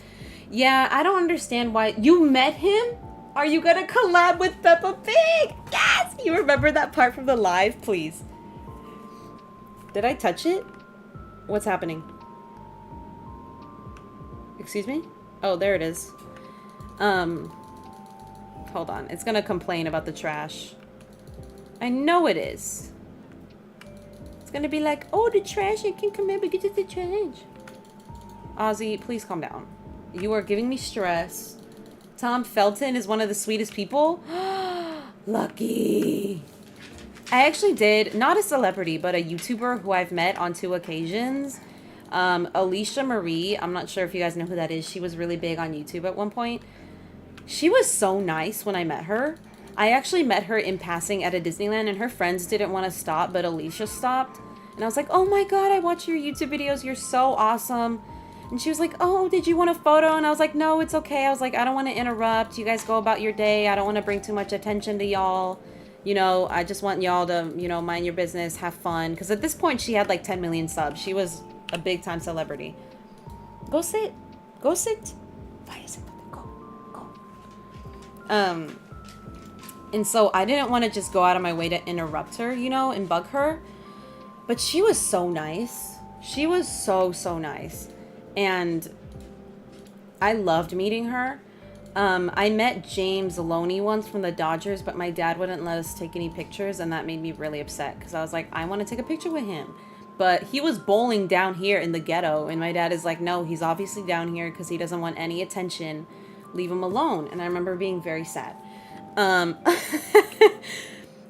Yeah, I don't understand why. You met him? Are you going to collab with Peppa Pig? Yes! You remember that part from the live? Please. Did I touch it? What's happening? Excuse me? Oh, there it is. Hold on. It's gonna complain about the trash. I know it is. It's gonna be like, oh, the trash, you can come in because it's the trash. 𝐬𝐲, please calm down. You are giving me stress. Tom Felton is one of the sweetest people. Lucky. I actually did, not a celebrity, but a YouTuber who I've met on 2 occasions. Alicia Marie, I'm not sure if you guys know who that is. She was really big on YouTube at one point. She was so nice when I met her. I actually met her in passing at a Disneyland, and her friends didn't want to stop, but Alicia stopped. And I was like, oh my god, I watch your YouTube videos. You're so awesome. And she was like, oh, did you want a photo? And I was like, no, it's okay. I was like, I don't want to interrupt. You guys go about your day. I don't want to bring too much attention to y'all. You know, I just want y'all to, you know, mind your business, have fun. Because at this point, she had like 10 million subs. She was a big-time celebrity. Go sit. Go sit. Go. And so I didn't want to just go out of my way to interrupt her, you know, and bug her. But she was so nice. She was so nice. And I loved meeting her. I met James Loney once from the Dodgers, but my dad wouldn't let us take any pictures, and that made me really upset because I was like, I want to take a picture with him. But he was bowling down here in the ghetto, and my dad is like, no, he's obviously down here because he doesn't want any attention. Leave him alone. And I remember being very sad.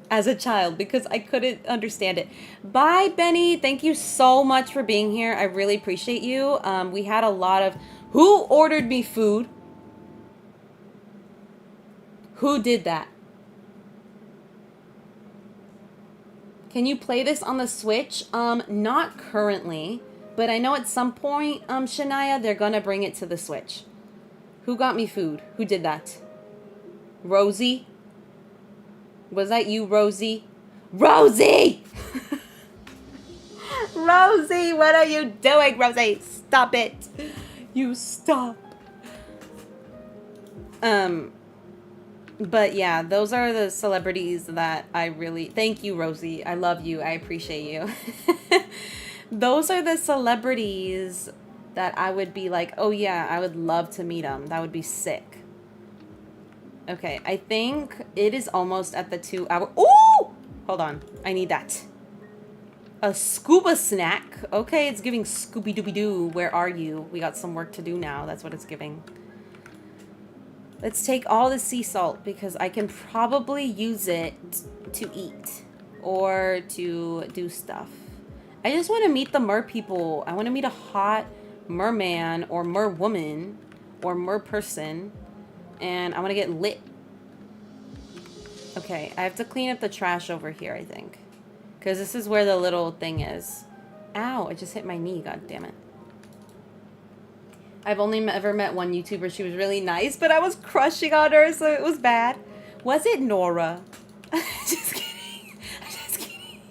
As a child, because I couldn't understand it. Bye, Benny. Thank you so much for being here. I really appreciate you. We had a lot of... Who ordered me food? Who did that? Can you play this on the Switch? Not currently, but I know at some point, Shania, they're gonna bring it to the Switch. Who got me food? Who did that? Rosie? Was that you, Rosie? Rosie! Rosie, what are you doing, Rosie? Stop it. You stop. But yeah, those are the celebrities that I really... Thank you, Rosie. I love you. I appreciate you. Those are the celebrities that I would be like, oh yeah, I would love to meet them. That would be sick. Okay, I think it is almost at the 2 hour... Ooh! Hold on. I need that. A scuba snack. Okay, it's giving Scooby-Dooby-Doo. Where are you? We got some work to do now. That's what it's giving. Let's take all the sea salt because I can probably use it to eat or to do stuff. I just want to meet the mer people. I want to meet a hot merman or mer woman or mer person. And I want to get lit. Okay, I have to clean up the trash over here, I think. Because this is where the little thing is. Ow, I just hit my knee, god damn it. I've only ever met one YouTuber. She was really nice, but I was crushing on her, so it was bad. Was it Nora? Just kidding. Just kidding.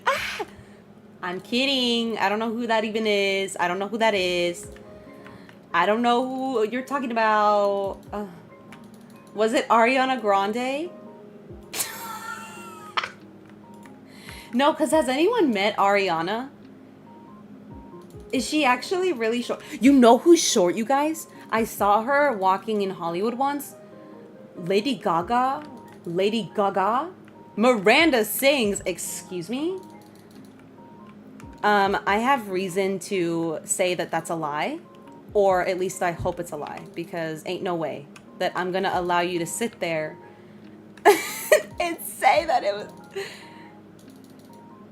Ah! I'm kidding. I don't know who that even is. I don't know who that is. I don't know who you're talking about. Was it Ariana Grande? No, because has anyone met Ariana? Is she actually really short? You know who's short, you guys? I saw her walking in Hollywood once. Lady Gaga? Lady Gaga? Miranda sings. Excuse me? I have reason to say that that's a lie. Or at least I hope it's a lie. Because ain't no way that I'm going to allow you to sit there and say that it was...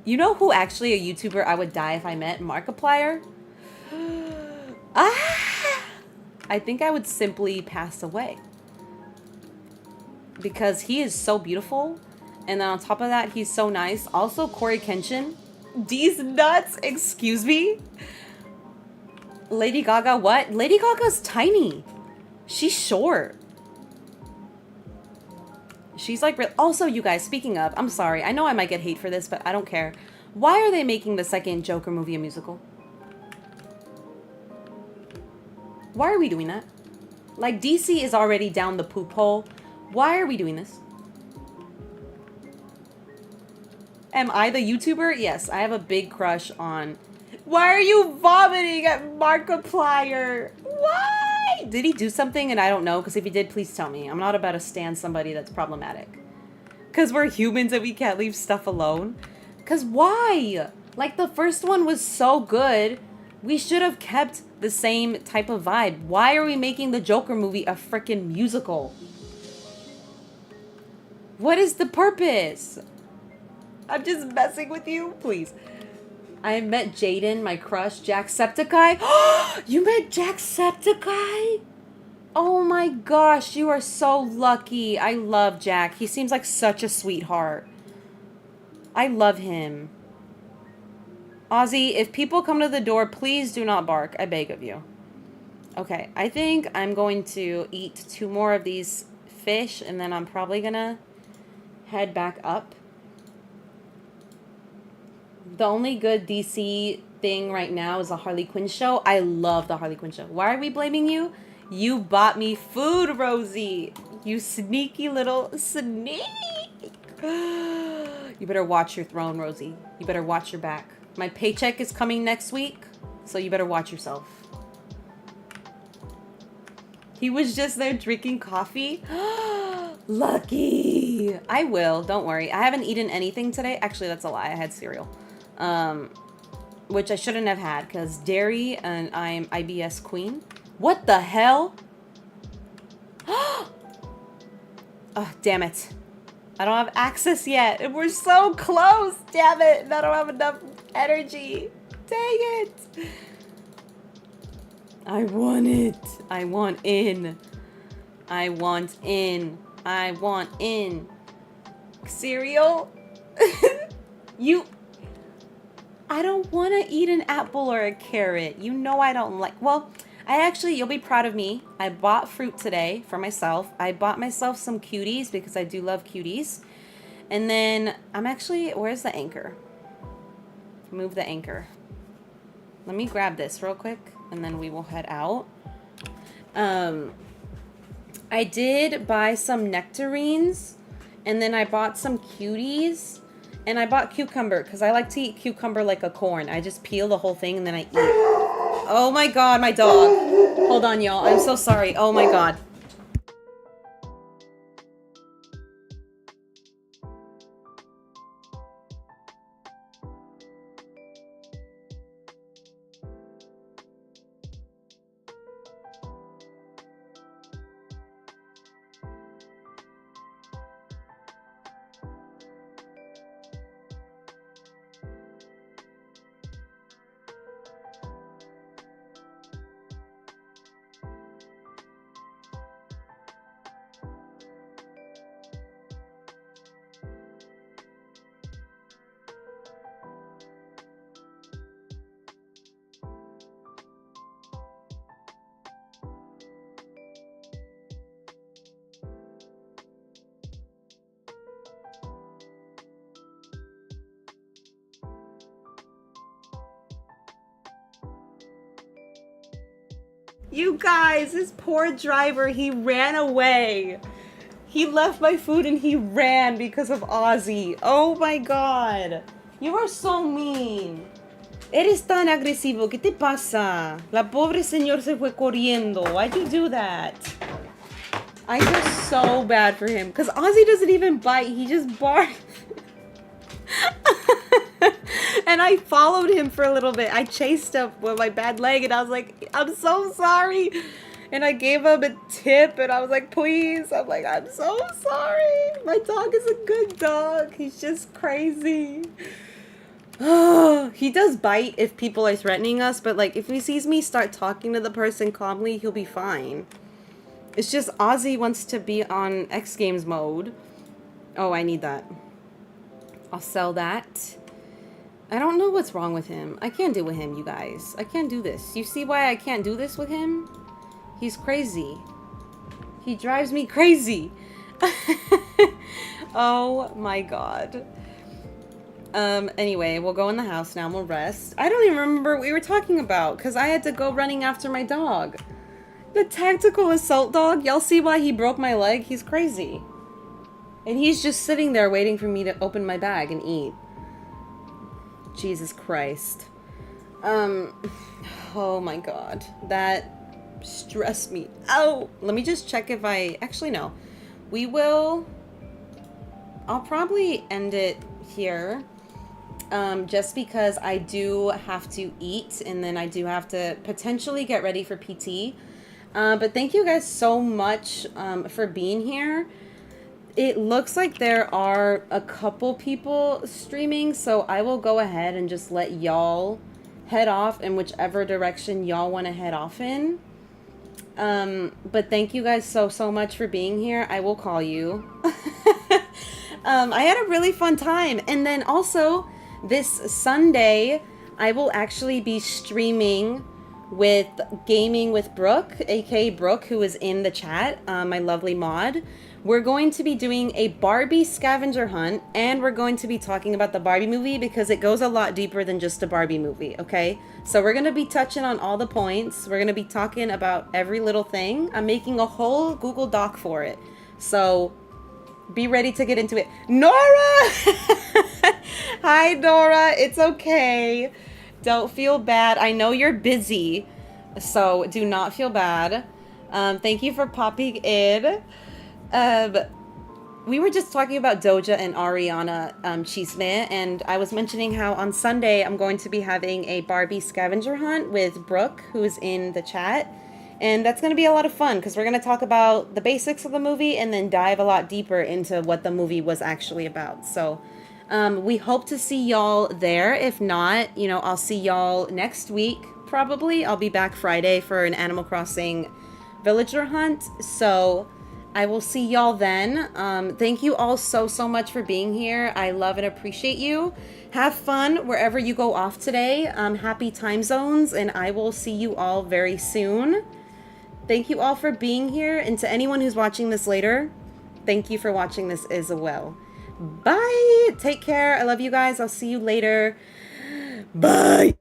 You know who actually a YouTuber I would die if I met? Markiplier? I think I would simply pass away. Because he is so beautiful. And then on top of that, he's so nice. Also, Corey Kenshin. These nuts, excuse me? Lady Gaga, what? Lady Gaga's tiny. She's short. She's like... Also, you guys, speaking of... I'm sorry. I know I might get hate for this, but I don't care. Why are they making the second Joker movie a musical? Why are we doing that? Like, DC is already down the poop hole. Why are we doing this? Am I the YouTuber? Yes, I have a big crush on... Why are you vomiting at Markiplier? Why? Did he do something and I don't know? Because if he did, please tell me. I'm not about to stand somebody that's problematic. Because we're humans and we can't leave stuff alone. Because why? Like, the first one was so good. We should have kept the same type of vibe. Why are we making the Joker movie a freaking musical? What is the purpose? I'm just messing with you. Please. I met Jaden, my crush, 𝐤𝐸𝐸𝐸. You met 𝐤𝐸𝐸𝐸𝐸? Oh my gosh, you are so lucky. I love Jack. He seems like such a sweetheart. I love him. 𝐬𝐬𝐸, if people come to the door, please do not bark. I beg of you. Okay, I think I'm going to eat 2 more of these fish, and then I'm probably gonna head back up. The only good DC thing right now is the Harley Quinn show. I love the Harley Quinn show. Why are we blaming you? You bought me food, Rosie. You sneaky little sneak. You better watch your throne, Rosie. You better watch your back. My paycheck is coming next week, so you better watch yourself. He was just there drinking coffee. Lucky. I will. Don't worry. I haven't eaten anything today. Actually, that's a lie. I had cereal. Which I shouldn't have had because dairy and I'm IBS queen. What the hell? Oh, damn it. I don't have access yet. And we're so close. Damn it. And I don't have enough energy. Dang it. I want it. I want in. I want in. I want in. Cereal? I don't want to eat an apple or a carrot. You know I don't like... Well, you'll be proud of me. I bought fruit today for myself. I bought myself some cuties because I do love cuties. And then I'm actually... Where's the anchor? Move the anchor. Let me grab this real quick and then we will head out. I did buy some nectarines and then I bought some cuties. And I bought cucumber because I like to eat cucumber like a corn. I just peel the whole thing and then I eat. Oh my god, my dog. Hold on, y'all. I'm so sorry. Oh my god. You guys, this poor driver, he ran away. He left my food and he ran because of 𝐬𝐸𝐸𝐸. Oh my god. You are so mean. Eres tan agresivo. ¿Qué te pasa? La pobre señor se fue corriendo. Why'd you do that? I feel so bad for him because 𝐬𝐸𝐸𝐸 doesn't even bite. He just barks. And I followed him for a little bit. I chased him with my bad leg and I was like, I'm so sorry. And I gave him a tip and I was like, please. I'm like, I'm so sorry. My dog is a good dog. He's just crazy. He does bite if people are threatening us, but like if he sees me start talking to the person calmly, he'll be fine. It's just 𝐬𝐸𝐸𝐸 wants to be on X Games mode. Oh, I need that. I'll sell that. I don't know what's wrong with him. I can't deal with him, you guys. I can't do this. You see why I can't do this with him? He's crazy. He drives me crazy. Oh my god. Anyway, we'll go in the house now and we'll rest. I don't even remember what we were talking about because I had to go running after my dog. The tactical assault dog. Y'all see why he broke my leg? He's crazy. And he's just sitting there waiting for me to open my bag and eat. Jesus Christ. Oh my god. That stressed me out. Let me just check if I... Actually, no. We will I'll probably end it here. Just because I do have to eat and then I do have to potentially get ready for PT. But thank you guys so much for being here. It looks like there are a couple people streaming, so I will go ahead and just let y'all head off in whichever direction y'all want to head off in. But thank you guys so much for being here. I will call you. I had a really fun time. And then also, this Sunday, I will actually be streaming with Gaming with Brooke, aka Brooke, who is in the chat, my lovely mod. We're going to be doing a Barbie scavenger hunt, and we're going to be talking about the Barbie movie because it goes a lot deeper than just a Barbie movie, okay? So we're going to be touching on all the points. We're going to be talking about every little thing. I'm making a whole Google Doc for it. So be ready to get into it. Nora! Hi, Nora. It's okay. Don't feel bad. I know you're busy, so do not feel bad. Thank you for popping in. We were just talking about Doja and 𝐢𝐬𝐬𝐿, and I was mentioning how on Sunday I'm going to be having a Barbie scavenger hunt with Brooke, who is in the chat. And that's going to be a lot of fun because we're going to talk about the basics of the movie and then dive a lot deeper into what the movie was actually about. So we hope to see y'all there. If not, you know, I'll see y'all next week, probably. I'll be back Friday for an Animal Crossing villager hunt. So I will see y'all then. Thank you all so much for being here. I love and appreciate you. Have fun wherever you go off today. Happy time zones, and I will see you all very soon. Thank you all for being here, and to anyone who's watching this later, thank you for watching this as well. Bye! Take care. I love you guys. I'll see you later. Bye!